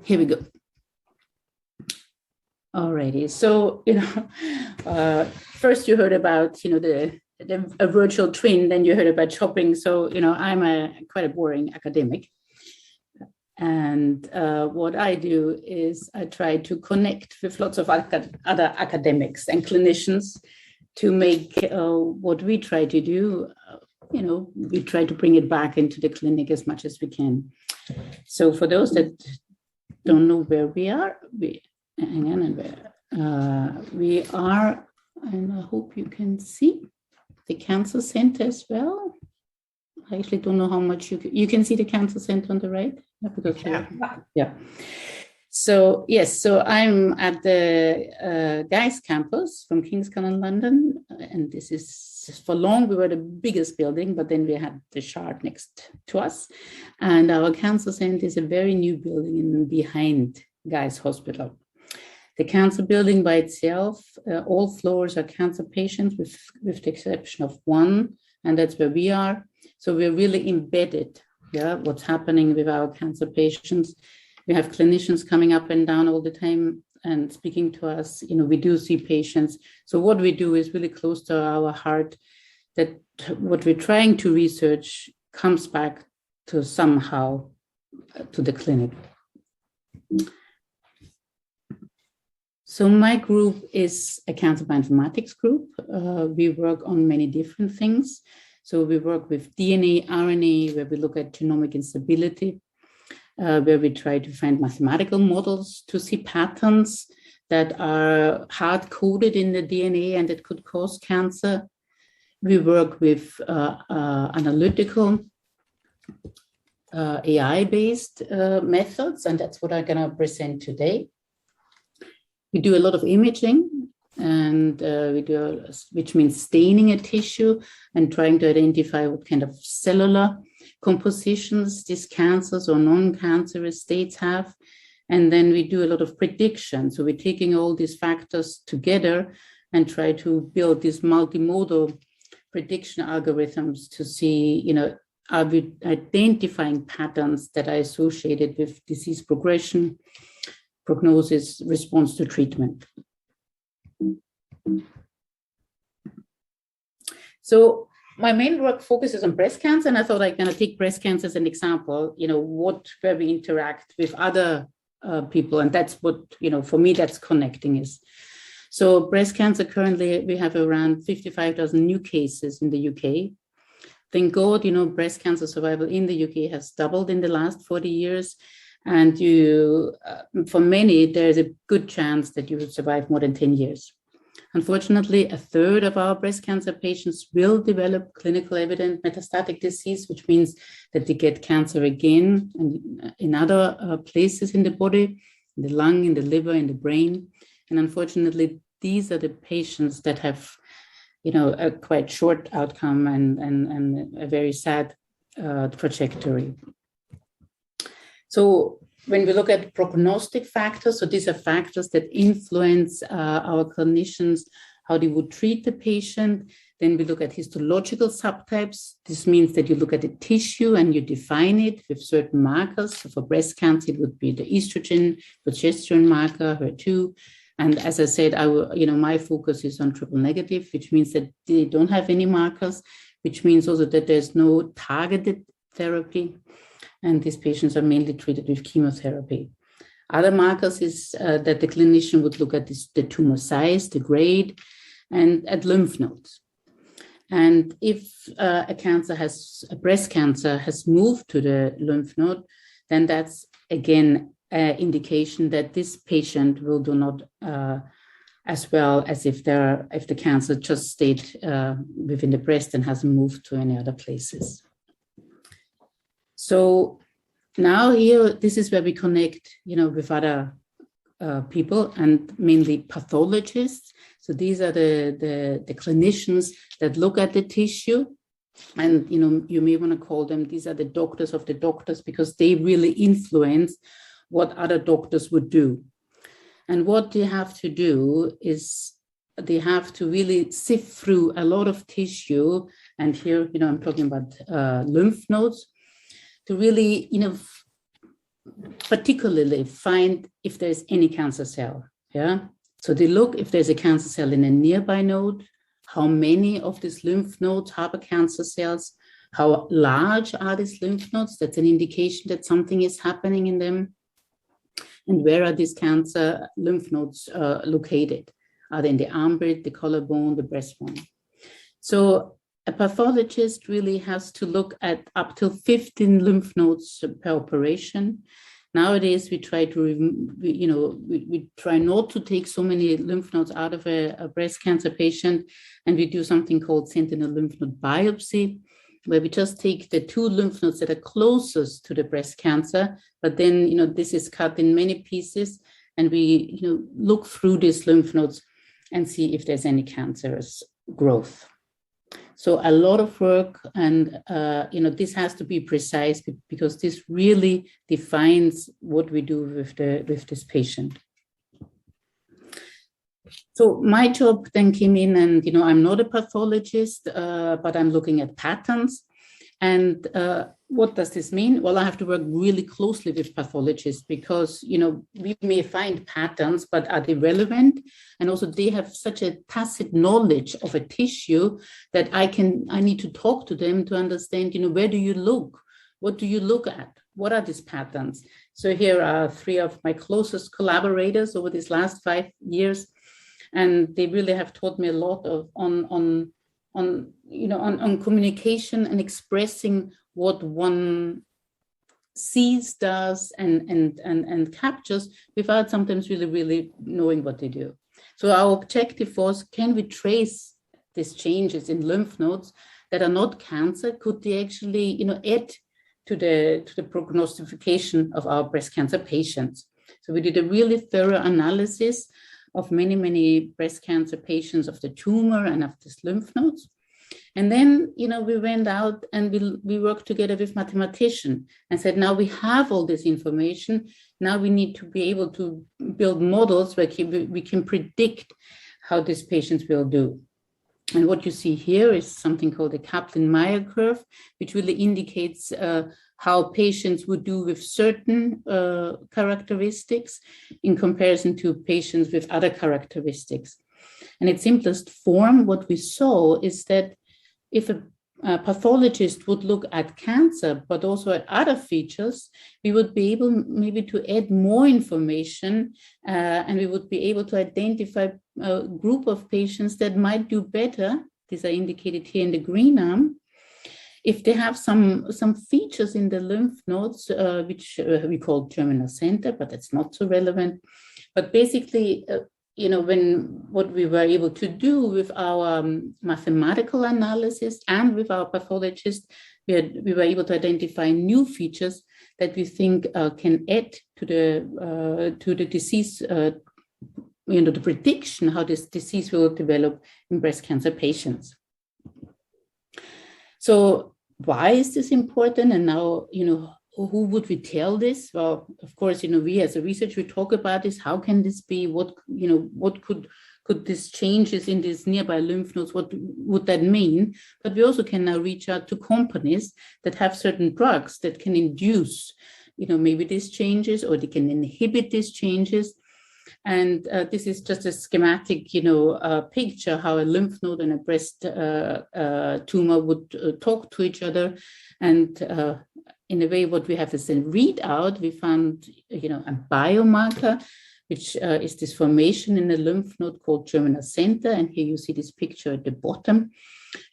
Here we go. Alrighty. So first you heard about a virtual twin, then you heard about shopping. So I'm quite a boring academic. And what I do is I try to connect with lots of other academics and clinicians to make what we try to do, we try to bring it back into the clinic as much as we can. So for those that don't know where we are, we are, and I hope you can see the Cancer Center as well. I actually don't know how much you can see the Cancer Center on the right. Yeah. So yes, so I'm at the Guy's campus from King's College London, and this is for long we were the biggest building, but then we had the Shard next to us, and our Cancer Center is a very new building behind Guy's Hospital. The cancer building by itself, all floors are cancer patients with the exception of one, and that's where we are. So we're really embedded, what's happening with our cancer patients. We have clinicians coming up and down all the time and speaking to us. We do see patients. So what we do is really close to our heart, that what we're trying to research comes back to somehow to the clinic. So my group is a cancer bioinformatics group. We work on many different things. So we work with DNA, RNA, where we look at genomic instability, where we try to find mathematical models to see patterns that are hard-coded in the DNA and that could cause cancer. We work with analytical AI-based methods, and that's what I'm going to present today. We do a lot of imaging, and which means staining a tissue and trying to identify what kind of cellular compositions these cancers or non-cancerous states have. And then we do a lot of prediction. So we're taking all these factors together and try to build these multimodal prediction algorithms to see, are we identifying patterns that are associated with disease progression, prognosis, response to treatment. So my main work focuses on breast cancer, and I thought I'm going to take breast cancer as an example, where we interact with other people, and that's what, for me, that's connecting is. So breast cancer, currently, we have around 55,000 new cases in the UK. Thank God, breast cancer survival in the UK has doubled in the last 40 years. And for many, there's a good chance that you will survive more than 10 years. Unfortunately, a third of our breast cancer patients will develop clinical evident metastatic disease, which means that they get cancer again in other places in the body, in the lung, in the liver, in the brain. And unfortunately, these are the patients that have, a quite short outcome and a very sad trajectory. So when we look at prognostic factors, so these are factors that influence our clinicians, how they would treat the patient. Then we look at histological subtypes. This means that you look at the tissue and you define it with certain markers. So for breast cancer, it would be the estrogen, progesterone marker, HER2. And as I said, my focus is on triple negative, which means that they don't have any markers, which means also that there's no targeted therapy. And these patients are mainly treated with chemotherapy. Other markers is that the clinician would look at the tumor size, the grade, and at lymph nodes. And if a breast cancer has moved to the lymph node, then that's, again, an indication that this patient will do not as well as if the cancer just stayed within the breast and hasn't moved to any other places. So now here, this is where we connect, with other people and mainly pathologists. So these are the clinicians that look at the tissue, and you may want to call them, these are the doctors of the doctors, because they really influence what other doctors would do. And what they have to do is they have to really sift through a lot of tissue. And here, I'm talking about lymph nodes, to really, particularly find if there's any cancer cell, yeah? So they look if there's a cancer cell in a nearby node, how many of these lymph nodes harbor cancer cells, how large are these lymph nodes, that's an indication that something is happening in them, and where are these cancer lymph nodes located? Are they in the armpit, the collarbone, the breastbone? So a pathologist really has to look at up to 15 lymph nodes per operation. Nowadays, we try we try not to take so many lymph nodes out of a breast cancer patient, and we do something called Sentinel lymph node biopsy, where we just take the 2 lymph nodes that are closest to the breast cancer, but then, this is cut in many pieces, and we, look through these lymph nodes and see if there's any cancerous growth. So a lot of work, and this has to be precise because this really defines what we do with this patient. So my job then came in, and I'm not a pathologist, but I'm looking at patterns. And what does this mean? Well, I have to work really closely with pathologists because, we may find patterns, but are they relevant? And also they have such a tacit knowledge of a tissue that I need to talk to them to understand, where do you look? what do you look at? What are these patterns? So here are 3 of my closest collaborators over these last 5 years, and they really have taught me a lot of on communication and expressing what one sees, does, and captures without sometimes really knowing what they do. So our objective was, can we trace these changes in lymph nodes that are not cancer? Could they actually, add to the prognostication of our breast cancer patients? So we did a really thorough analysis of many breast cancer patients, of the tumor and of these lymph nodes. And then, we went out and we worked together with mathematicians and said, now we have all this information. Now we need to be able to build models where we can predict how these patients will do. And what you see here is something called the Kaplan-Meier curve, which really indicates how patients would do with certain characteristics in comparison to patients with other characteristics. And in simplest form, what we saw is that if a pathologist would look at cancer, but also at other features, we would be able maybe to add more information, and we would be able to identify a group of patients that might do better. These are indicated here in the green arm. If they have some features in the lymph nodes, which we call germinal center, but that's not so relevant. But basically, what we were able to do with our mathematical analysis and with our pathologist, we were able to identify new features that we think can add to the disease, the prediction how this disease will develop in breast cancer patients. So why is this important? And now, who would we tell this? Well, of course, we as a researcher, we talk about this. How can this be? What could these changes in these nearby lymph nodes, what would that mean? But we also can now reach out to companies that have certain drugs that can induce, maybe these changes, or they can inhibit these changes. And this is just a schematic, picture how a lymph node and a breast tumor would talk to each other. And in a way, what we have is a readout. We found, a biomarker, which is this formation in the lymph node called germinal center. And here you see this picture at the bottom.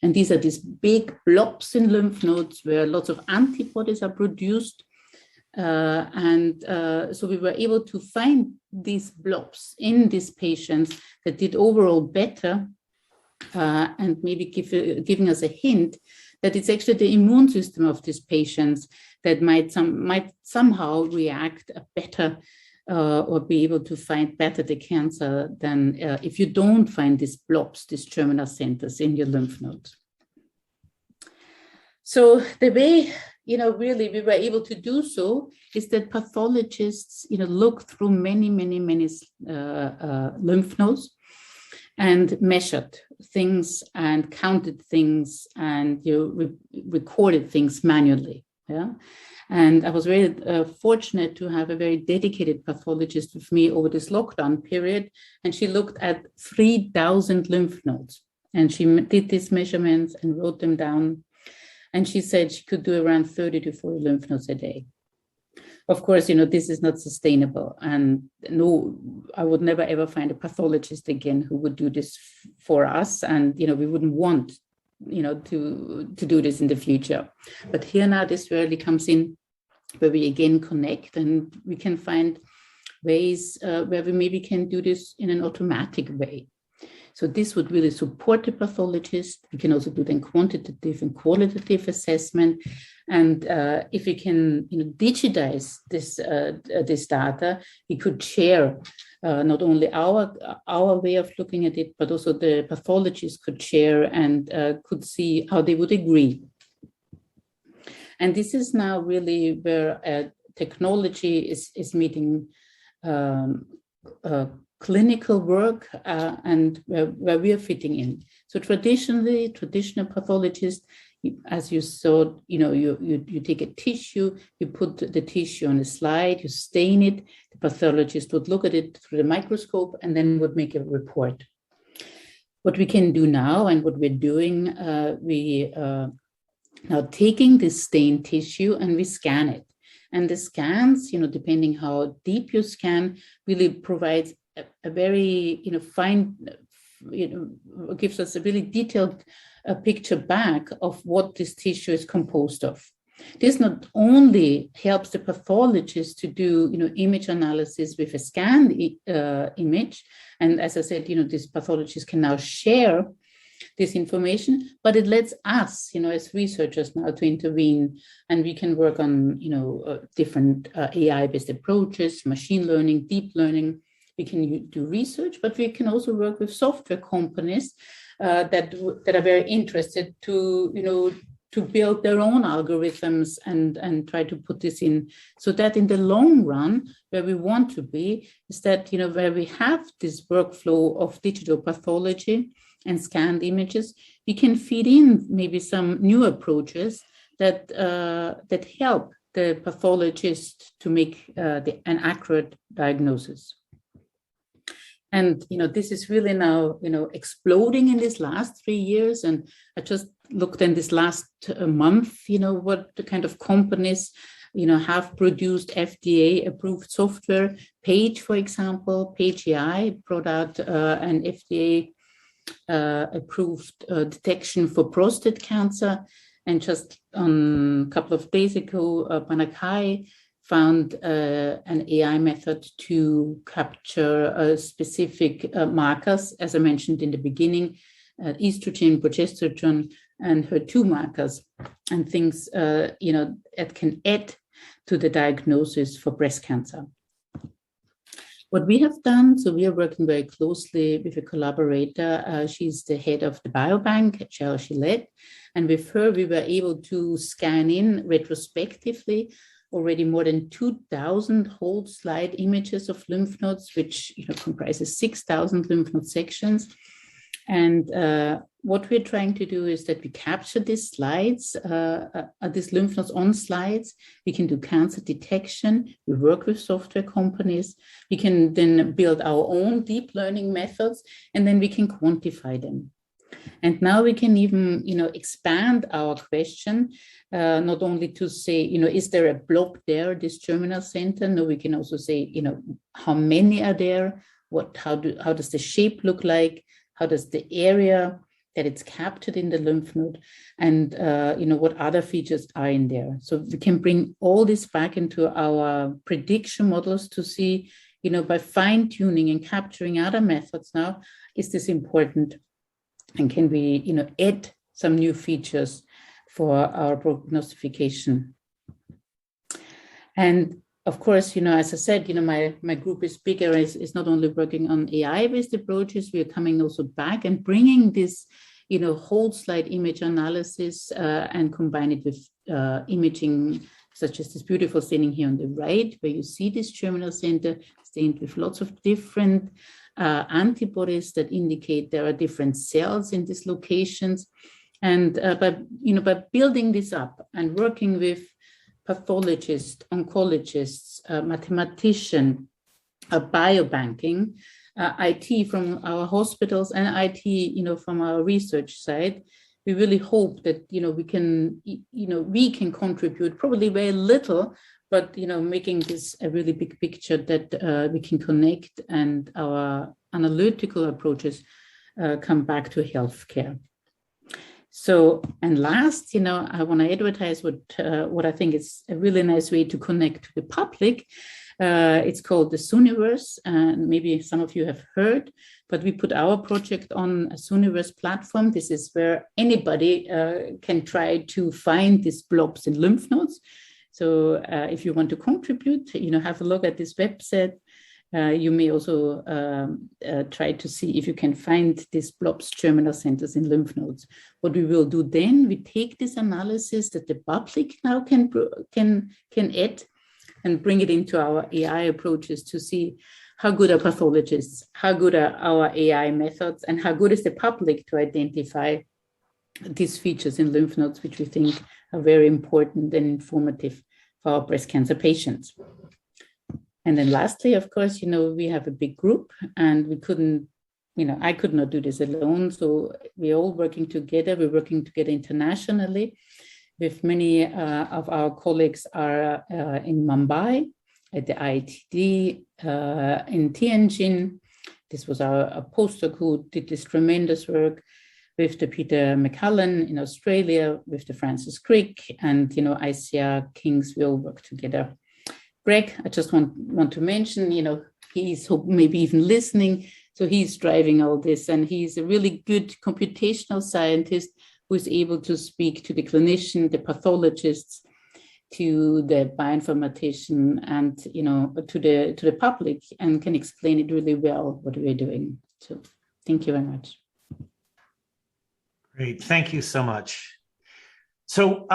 And these are these big blobs in lymph nodes where lots of antibodies are produced. So we were able to find these blobs in these patients that did overall better, and maybe giving us a hint that it's actually the immune system of these patients that might somehow react better or be able to fight better the cancer than if you don't find these blobs, these germinal centers in your lymph nodes. So the way, really we were able to do so is that pathologists, looked through many lymph nodes and measured things and counted things and recorded things manually. Yeah. And I was very fortunate to have a very dedicated pathologist with me over this lockdown period. And she looked at 3,000 lymph nodes and she did these measurements and wrote them down. And she said she could do around 30 to 40 lymph nodes a day. Of course, this is not sustainable. And no, I would never, ever find a pathologist again who would do this for us. And, we wouldn't want, to do this in the future. But here now, this really comes in where we again connect and we can find ways where we maybe can do this in an automatic way. So this would really support the pathologist. We can also do then quantitative and qualitative assessment. And if we can digitize this data, we could share not only our way of looking at it, but also the pathologists could share and could see how they would agree. And this is now really where technology is meeting clinical work and where we are fitting in. So traditional pathologists, as you saw, you take a tissue, you put the tissue on a slide, you stain it, the pathologist would look at it through the microscope and then would make a report. What we can do now and what we're doing, we now taking this stained tissue and we scan it. And the scans, depending how deep you scan, really provides a very, fine, gives us a really detailed picture back of what this tissue is composed of. This not only helps the pathologist to do, image analysis with a scanned image, and as I said, these pathologists can now share this information, but it lets us, as researchers now to intervene, and we can work on, different AI-based approaches, machine learning, deep learning. We can do research, but we can also work with software companies that are very interested to, to build their own algorithms and try to put this in, so that in the long run, where we want to be is that, where we have this workflow of digital pathology and scanned images, we can feed in maybe some new approaches that that help the pathologist to make an accurate diagnosis. And, this is really now, exploding in these last 3 years. And I just looked in this last month, what the kind of companies, have produced FDA approved software. Page, for example, Page AI product, and FDA approved detection for prostate cancer. And just a couple of days ago, Banakai found an AI method to capture specific markers, as I mentioned in the beginning, estrogen, progesterone, and HER2 markers, and things that can add to the diagnosis for breast cancer. What we have done, so we are working very closely with a collaborator. She's the head of the biobank, Cheryl Gillette, and with her we were able to scan in retrospectively already more than 2,000 whole slide images of lymph nodes, which comprises 6,000 lymph node sections. And what we're trying to do is that we capture these slides, these lymph nodes on slides. We can do cancer detection. We work with software companies. We can then build our own deep learning methods, and then we can quantify them. And now we can even, expand our question, not only to say, is there a blob there, this germinal center? No, we can also say, how many are there? How does the shape look like? How does the area that it's captured in the lymph node? And, what other features are in there? So we can bring all this back into our prediction models to see, by fine tuning and capturing other methods now, is this important? And can we, add some new features for our prognostication? And of course, as I said, my group is bigger, is not only working on AI-based approaches, we are coming also back and bringing this, whole slide image analysis and combine it with imaging, such as this beautiful staining here on the right, where you see this germinal center stained with lots of different antibodies that indicate there are different cells in these locations. And by building this up and working with pathologists, oncologists, mathematician, biobanking, IT from our hospitals, and IT, from our research side, we really hope that we can contribute probably very little, but making this a really big picture that we can connect, and our analytical approaches come back to healthcare. So, and last, I want to advertise what I think is a really nice way to connect to the public. It's called the Zooniverse, and maybe some of you have heard, but we put our project on a Zooniverse platform. This is where anybody can try to find these blobs in lymph nodes. So if you want to contribute, have a look at this website. You may also try to see if you can find these blobs, germinal centers in lymph nodes. What we will do then, we take this analysis that the public now can add and bring it into our AI approaches to see how good are pathologists, how good are our AI methods, and how good is the public to identify these features in lymph nodes, which we think are very important and informative for our breast cancer patients. And then lastly, of course, we have a big group, and we couldn't, I could not do this alone. So we're all working together. We're working together internationally with many of our colleagues are in Mumbai at the IIT in Tianjin. This was our postdoc who did this tremendous work with the Peter McCullen in Australia, with the Francis Crick, and ICR Kings. We all work together. Greg, I just want to mention, he's maybe even listening. So he's driving all this, and he's a really good computational scientist who is able to speak to the clinician, the pathologists, to the bioinformatician, and to the public, and can explain it really well what we're doing. So thank you very much. Great, thank you so much. So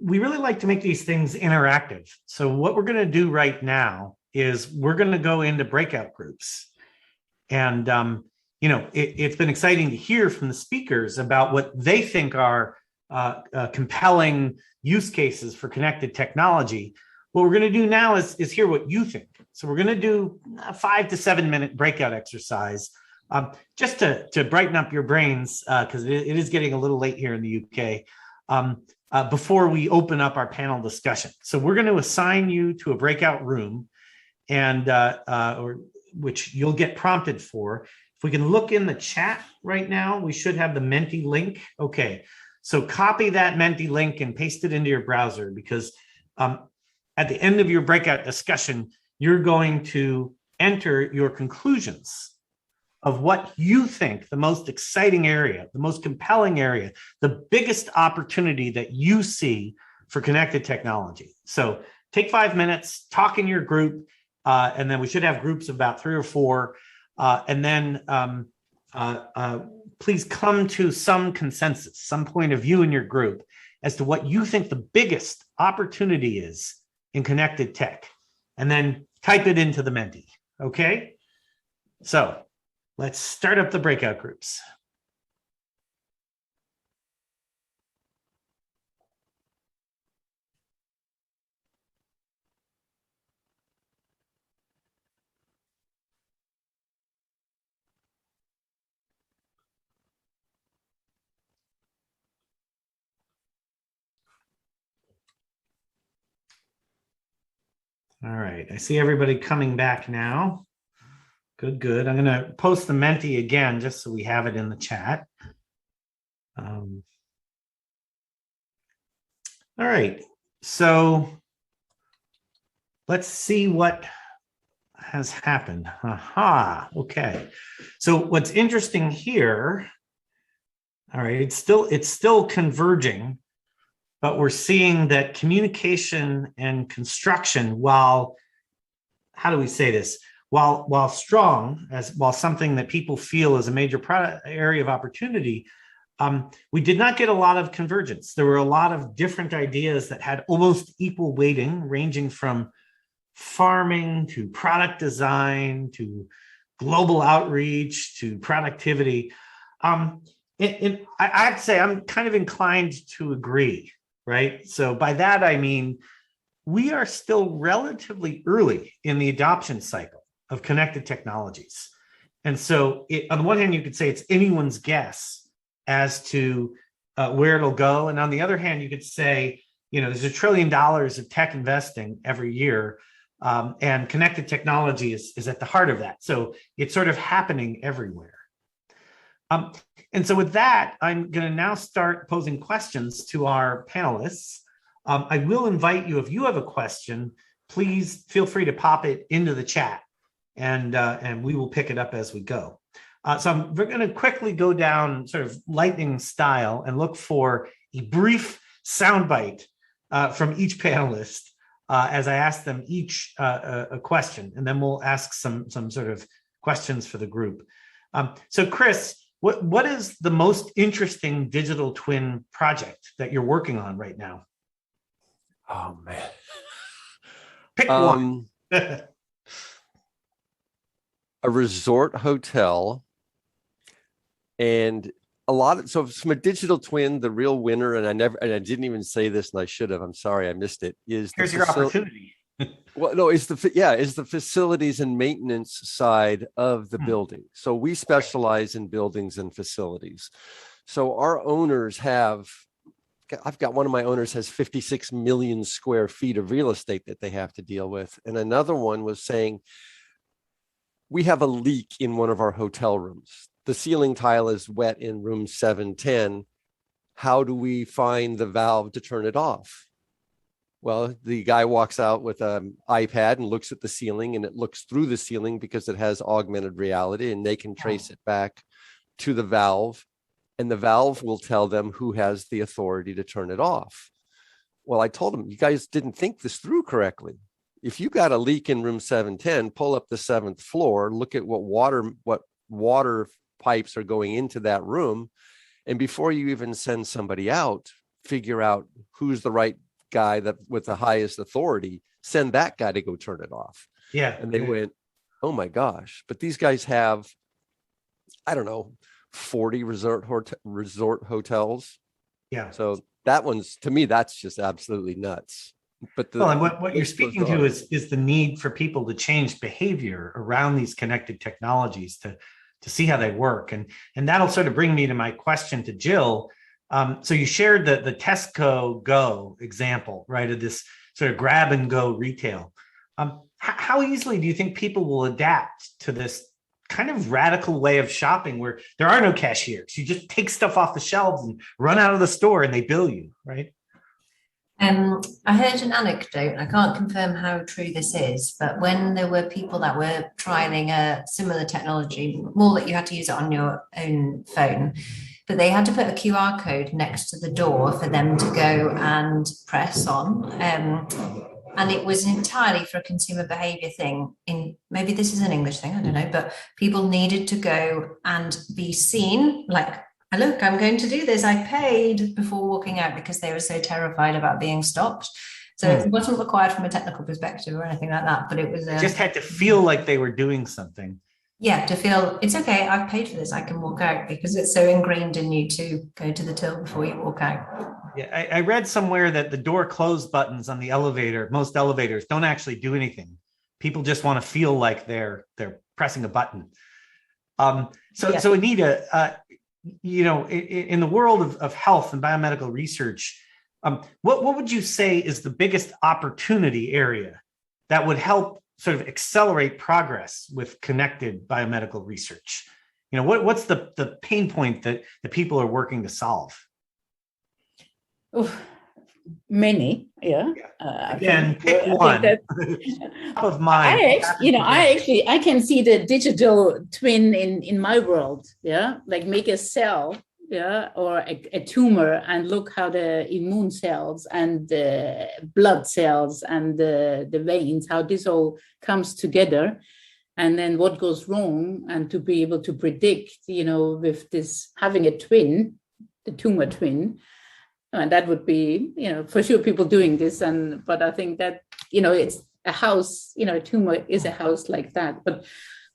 we really like to make these things interactive. So what we're going to do right now is we're going to go into breakout groups. And, it's been exciting to hear from the speakers about what they think are compelling use cases for connected technology. What we're going to do now is hear what you think. So we're going to do a 5 to 7 minute breakout exercise just to brighten up your brains, because it is getting a little late here in the UK, before we open up our panel discussion. So we're going to assign you to a breakout room, and which you'll get prompted for. If we can look in the chat right now, we should have the Menti link. Okay, so copy that Menti link and paste it into your browser, because at the end of your breakout discussion, you're going to enter your conclusions of what you think the most exciting area, the most compelling area, the biggest opportunity that you see for connected technology. So take 5 minutes, talk in your group, and then we should have groups of about 3 or 4. And then please come to some consensus, some point of view in your group as to what you think the biggest opportunity is in connected tech. And then type it into the Menti, okay? So let's start up the breakout groups. All right, I see everybody coming back now. Good, good. I'm going to post the Menti again just so we have it in the chat. All right, so let's see what has happened. Aha, okay. So what's interesting here, all right, it's still converging, but we're seeing that communication and construction, while, how do we say this? While strong, while something that people feel is a major area of opportunity, we did not get a lot of convergence. There were a lot of different ideas that had almost equal weighting, ranging from farming to product design to global outreach to productivity. I have to say I'm kind of inclined to agree. Right? So by that, I mean, we are still relatively early in the adoption cycle of connected technologies. And so on the one hand, you could say it's anyone's guess as to where it'll go. And on the other hand, you could say, there's $1 trillion of tech investing every year, and connected technology is at the heart of that. So it's sort of happening everywhere. And so with that, I'm going to now start posing questions to our panelists. I will invite you, if you have a question, please feel free to pop it into the chat, and we will pick it up as we go. So we're going to quickly go down sort of lightning style and look for a brief soundbite from each panelist as I ask them each a question, and then we'll ask some sort of questions for the group. So Chris, what is the most interesting digital twin project that you're working on right now? Oh, man. Pick one. A resort hotel, and so from a digital twin, the real winner, and I didn't even say this, and I should have, I'm sorry, I missed it, is here's your opportunity. Well, no, it's the facilities and maintenance side of the building. So we specialize in buildings and facilities. So our owners have I've got one of my owners has 56 million square feet of real estate that they have to deal with. And another one was saying, we have a leak in one of our hotel rooms. The ceiling tile is wet in room 710. How do we find the valve to turn it off? Well, the guy walks out with an iPad and looks at the ceiling, and it looks through the ceiling because it has augmented reality, and they can trace it back to the valve, and the valve will tell them who has the authority to turn it off. Well, I told him, you guys didn't think this through correctly. If you got a leak in room 710, pull up the 7th floor, look at what water pipes are going into that room. And before you even send somebody out, figure out who's the right guy that with the highest authority, send that guy to go turn it off. Yeah. And they went, oh my gosh. But these guys have, I don't know, 40 resort hotels. Yeah. So that one's, to me, that's just absolutely nuts. But well, and what you're speaking to is the need for people to change behavior around these connected technologies to see how they work. And that'll sort of bring me to my question to Jill. So you shared the Tesco Go example, right, of this sort of grab and go retail. How easily do you think people will adapt to this kind of radical way of shopping where there are no cashiers? You just take stuff off the shelves and run out of the store and they bill you, right? I heard an anecdote, and I can't confirm how true this is, but when there were people that were trialing a similar technology, more that you had to use it on your own phone, but they had to put a QR code next to the door for them to go and press on. And it was entirely for a consumer behavior thing. Maybe this is an English thing, I don't know, but people needed to go and be seen, like, look, I'm going to do this. I paid before walking out because they were so terrified about being stopped. So it wasn't required from a technical perspective or anything like that, but it was just had to feel like they were doing something. Yeah, to feel it's okay. I've paid for this. I can walk out because it's so ingrained in you to go to the till before you walk out. Yeah, I read somewhere that the door close buttons on the elevator, most elevators don't actually do anything. People just want to feel like they're pressing a button. So Anita, in the world of health and biomedical research, what would you say is the biggest opportunity area that would help sort of accelerate progress with connected biomedical research? What's the pain point that the people are working to solve? Oh, many, yeah. Again, pick one. Top of mind. I can see the digital twin in my world, yeah, like make a cell, yeah, or a tumor and look how the immune cells and the blood cells and the veins, how this all comes together, and then what goes wrong, and to be able to predict, with this having a twin, the tumor twin. And that would be, for sure people doing this. But I think that, it's a house, a tumor is a house like that. But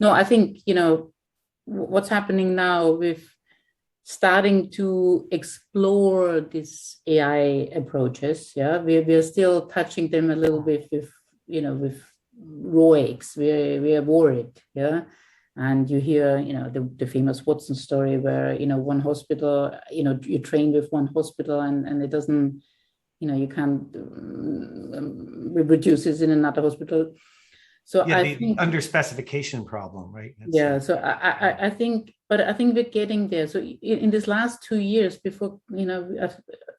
no, I think, what's happening now with starting to explore these AI approaches. Yeah, we're still touching them a little bit with raw eggs. We are worried. Yeah. And you hear, the famous Watson story where, one hospital, you train with one hospital and it doesn't, you can't reproduce it in another hospital. So yeah, I think under specification problem, right? So I think we're getting there. So in this last 2 years before,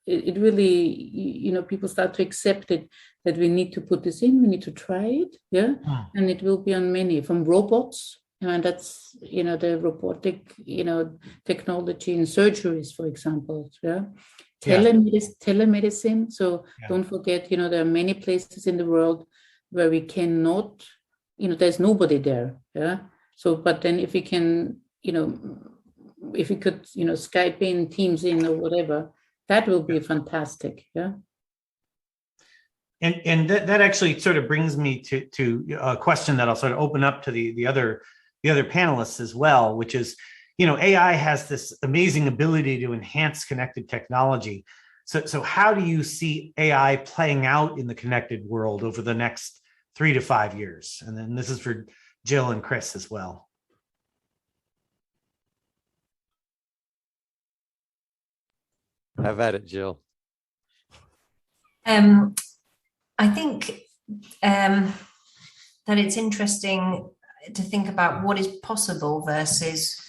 it really, people start to accept it, that we need to put this in, we need to try it. Yeah. And it will be on many, from robots. And that's, the robotic, technology in surgeries, for example. Yeah. Telemedicine. So don't forget, there are many places in the world where we cannot, there's nobody there. Yeah. So, but then if we can, if we could, Skype in, Teams in, or whatever, that will be fantastic. Yeah. And that actually sort of brings me to a question that I'll sort of open up to the other panelists as well, which is, AI has this amazing ability to enhance connected technology. So how do you see AI playing out in the connected world over the next 3 to 5 years? And then this is for Jill and Chris as well. Have at it, Jill. I think that it's interesting to think about what is possible versus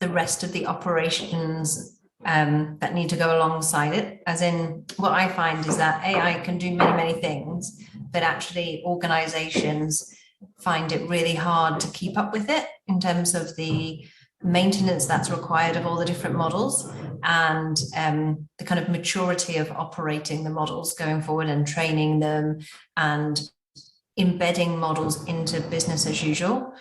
the rest of the operations that need to go alongside it. As in, what I find is that AI can do many, many things, but actually organizations find it really hard to keep up with it in terms of the maintenance that's required of all the different models and the kind of maturity of operating the models going forward and training them and embedding models into business as usual.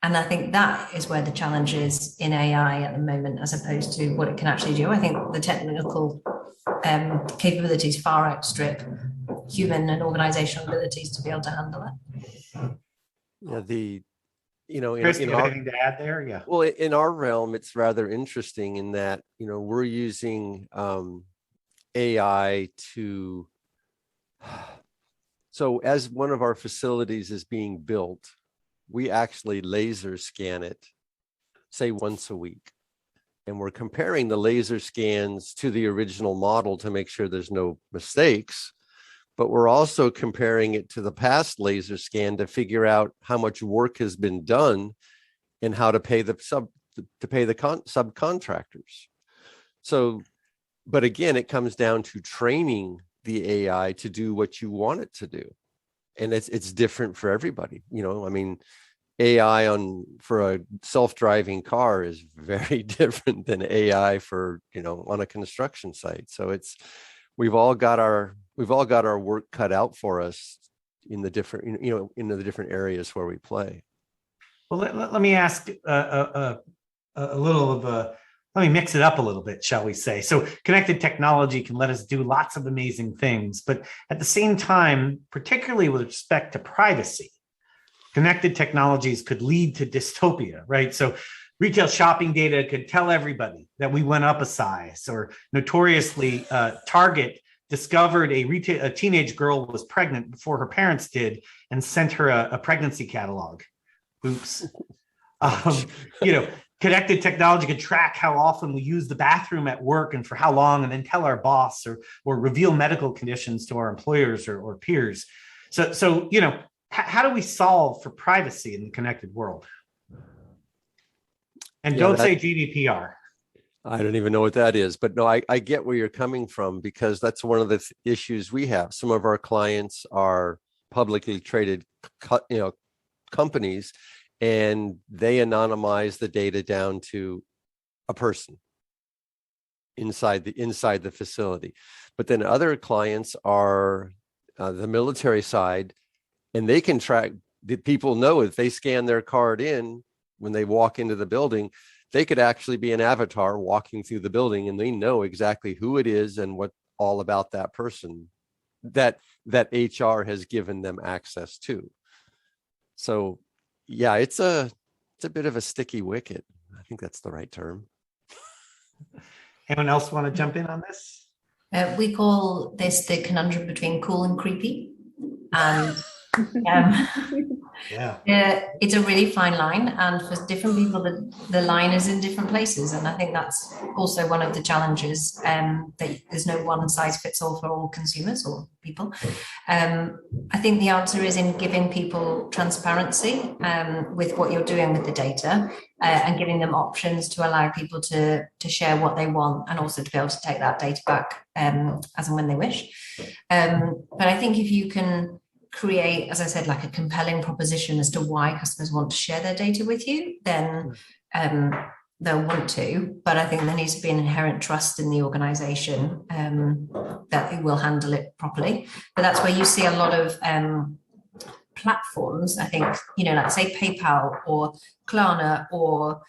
And I think that is where the challenge is in AI at the moment, as opposed to what it can actually do. I think the technical capabilities far outstrip human and organizational abilities to be able to handle it. Yeah, Chris, you have anything to add there? Yeah. Well, in our realm, it's rather interesting in that, we're using AI to, so as one of our facilities is being built, we actually laser scan it, say once a week. And we're comparing the laser scans to the original model to make sure there's no mistakes. But we're also comparing it to the past laser scan to figure out how much work has been done and how to pay the subcontractors. So, but again, it comes down to training the AI to do what you want it to do. And it's different for everybody. AI for a self-driving car is very different than AI for, on a construction site. So we've all got our work cut out for us in the different, in the different areas where we play. Well, let me ask a little of let me mix it up a little bit, shall we say. So connected technology can let us do lots of amazing things, but at the same time, particularly with respect to privacy, connected technologies could lead to dystopia, right? So retail shopping data could tell everybody that we went up a size, or notoriously Target discovered a teenage girl was pregnant before her parents did and sent her a pregnancy catalog. Oops. Connected technology could track how often we use the bathroom at work and for how long, and then tell our boss or reveal medical conditions to our employers or peers. So how do we solve for privacy in the connected world? And don't say GDPR. I don't even know what that is, but no, I get where you're coming from, because that's one of the issues we have. Some of our clients are publicly traded, companies, and they anonymize the data down to a person inside the facility. But then other clients are the military side, and they can track. The people know if they scan their card in when they walk into the building, they could actually be an avatar walking through the building, and they know exactly who it is and what all about that person that HR has given them access to. So yeah, it's a bit of a sticky wicket. I think that's the right term. Anyone else want to jump in on this? We call this the conundrum between cool and creepy. And it's a really fine line, and for different people the line is in different places, and I think that's also one of the challenges, that there's no one size fits all for all consumers or people. I think the answer is in giving people transparency with what you're doing with the data, and giving them options to allow people to share what they want, and also to be able to take that data back as and when they wish. But I think if you can create, as I said, like a compelling proposition as to why customers want to share their data with you, then they'll want to. But I think there needs to be an inherent trust in the organization that it will handle it properly. But that's where you see a lot of platforms, I think, like say PayPal or Klarna or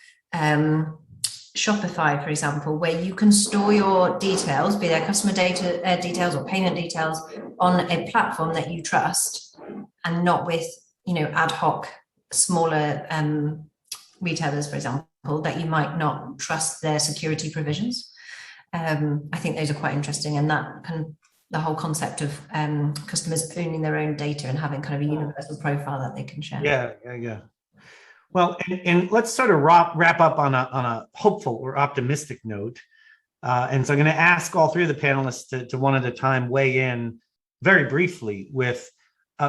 Shopify, for example, where you can store your details, be their customer data details or payment details, on a platform that you trust, and not with ad hoc smaller retailers, for example, that you might not trust their security provisions. I think those are quite interesting, and the whole concept of customers owning their own data and having kind of a universal profile that they can share. Yeah. Well, and let's sort of wrap up on a hopeful or optimistic note. And so I'm going to ask all three of the panelists to one at a time weigh in very briefly with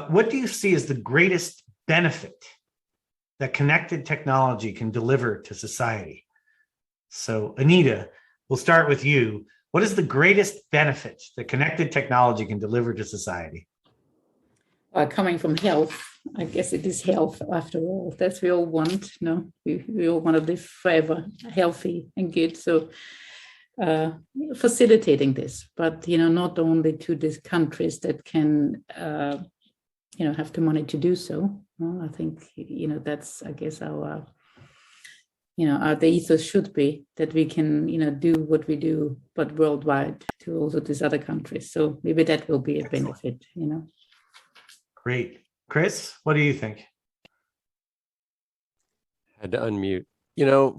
what do you see as the greatest benefit that connected technology can deliver to society? So, Anita, we'll start with you. What is the greatest benefit that connected technology can deliver to society? Coming from health, I guess it is health after all. That's we all want. No, we all want to live forever, healthy and good. So facilitating this, but not only to these countries that can have the money to do so. I think that's, I guess, our the ethos should be that we can do what we do, but worldwide to also these other countries. So maybe that will be a benefit. Great. Chris, what do you think? I had to unmute.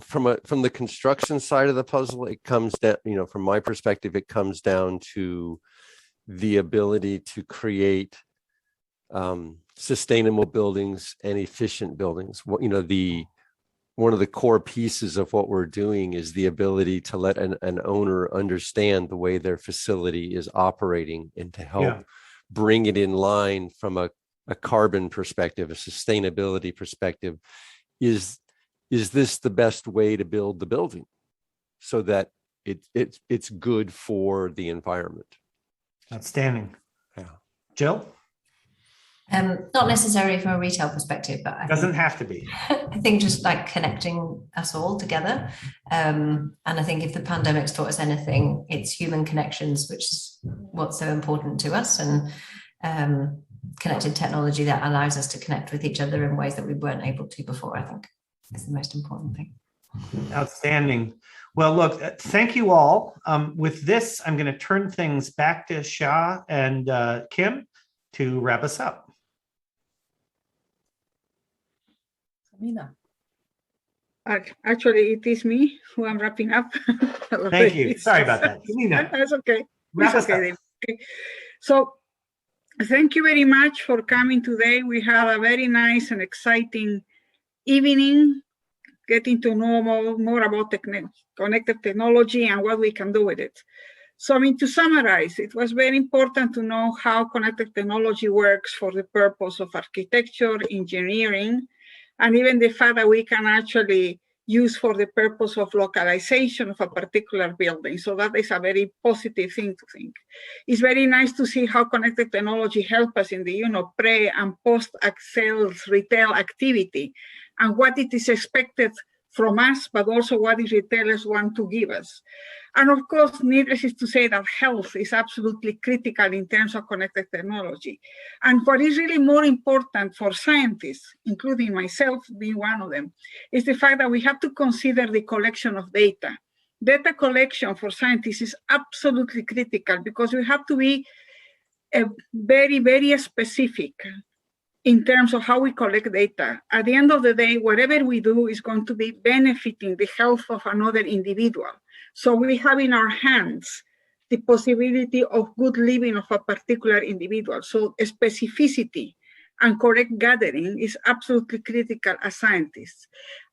From the construction side of the puzzle, it comes down, from my perspective, it comes down to the ability to create sustainable buildings and efficient buildings. One of the core pieces of what we're doing is the ability to let an owner understand the way their facility is operating and to help bring it in line from a carbon perspective, a sustainability perspective. Is this the best way to build the building so that it's good for the environment? Outstanding. Yeah. Jill? Not necessarily from a retail perspective, but doesn't have to be. I think just like connecting us all together. And I think if the pandemic's taught us anything, it's human connections, which is what's so important to us, and connected technology that allows us to connect with each other in ways that we weren't able to before, I think is the most important thing. Outstanding. Well, look, thank you all. With this, I'm going to turn things back to Shah and Kim to wrap us up. Actually, it is me who I'm wrapping up. Thank you. Sorry about that. That's okay. It's okay. Okay. So thank you very much for coming today. We had a very nice and exciting evening, getting to know more about connected technology and what we can do with it. So, to summarize, it was very important to know how connected technology works for the purpose of architecture, engineering, and even the fact that we can actually use for the purpose of localization of a particular building. So that is a very positive thing to think. It's very nice to see how connected technology helps us in the pre and post sales retail activity and what it is expected from us, but also what the retailers want to give us. And of course, needless is to say that health is absolutely critical in terms of connected technology. And what is really more important for scientists, including myself being one of them, is the fact that we have to consider the collection of data. Data collection for scientists is absolutely critical because we have to be very, very specific in terms of how we collect data. At the end of the day, whatever we do is going to be benefiting the health of another individual. So we have in our hands the possibility of good living of a particular individual. So specificity and correct gathering is absolutely critical as scientists.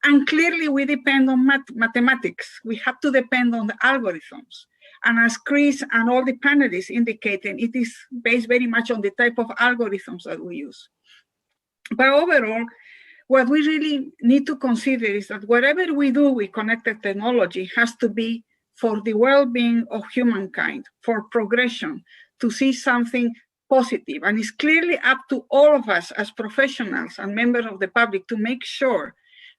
And clearly we depend on mathematics. We have to depend on the algorithms. And as Chris and all the panelists indicated, it is based very much on the type of algorithms that we use. But overall, what we really need to consider is that whatever we do with connected technology has to be for the well-being of humankind, for progression, to see something positive. And it's clearly up to all of us as professionals and members of the public to make sure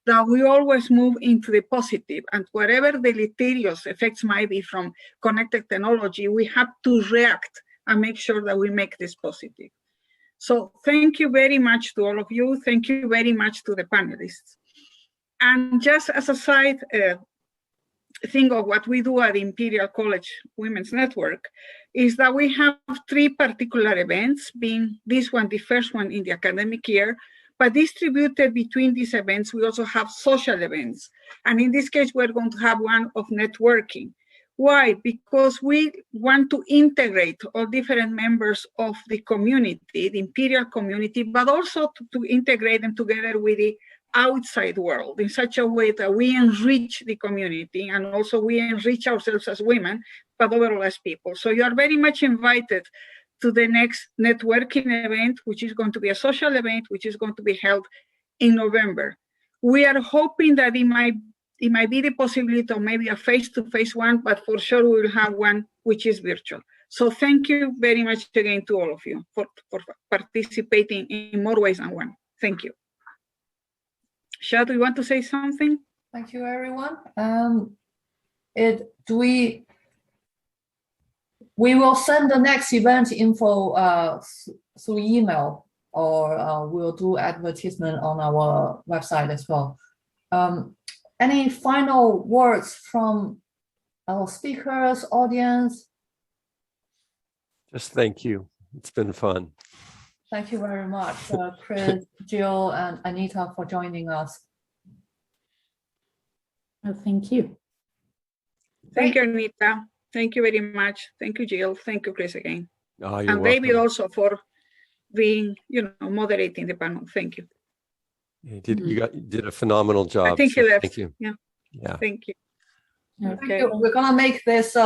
that we always move into the positive, and whatever deleterious effects might be from connected technology, we have to react and make sure that we make this positive. So thank you very much to all of you. Thank you very much to the panelists. And just as a side thing of what we do at the Imperial College Women's Network is that we have 3 particular events, being this one, the first one in the academic year, but distributed between these events, we also have social events. And in this case, we're going to have one of networking. Why? Because we want to integrate all different members of the community, the Imperial community, but also to integrate them together with the outside world in such a way that we enrich the community and also we enrich ourselves as women, but overall as people. So you are very much invited to the next networking event, which is going to be a social event, which is going to be held in November. We are hoping that it might be the possibility of maybe a face-to-face one, but for sure we will have one which is virtual. So thank you very much again to all of you for participating in more ways than one. Thank you. Shad, do you want to say something? Thank you, everyone. We will send the next event info through email, or we'll do advertisement on our website as well. Any final words from our speakers, audience? Just thank you. It's been fun. Thank you very much, Chris, Jill, and Anita for joining us. Oh, thank you. Thank you, Anita. Thank you very much. Thank you, Jill. Thank you, Chris, again. Oh, you're and welcome. David also for being, moderating the panel. Thank you. You did a phenomenal job. I think he left. Thank you. Yeah. Thank you. Okay. We're gonna make this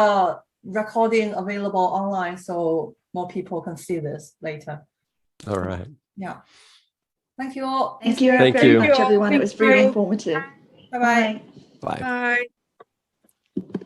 recording available online so more people can see this later. All right. Yeah. Thank you all. Thank you Thank very you. much, everyone. It was Thank very you. informative. Bye-bye. Bye. Bye.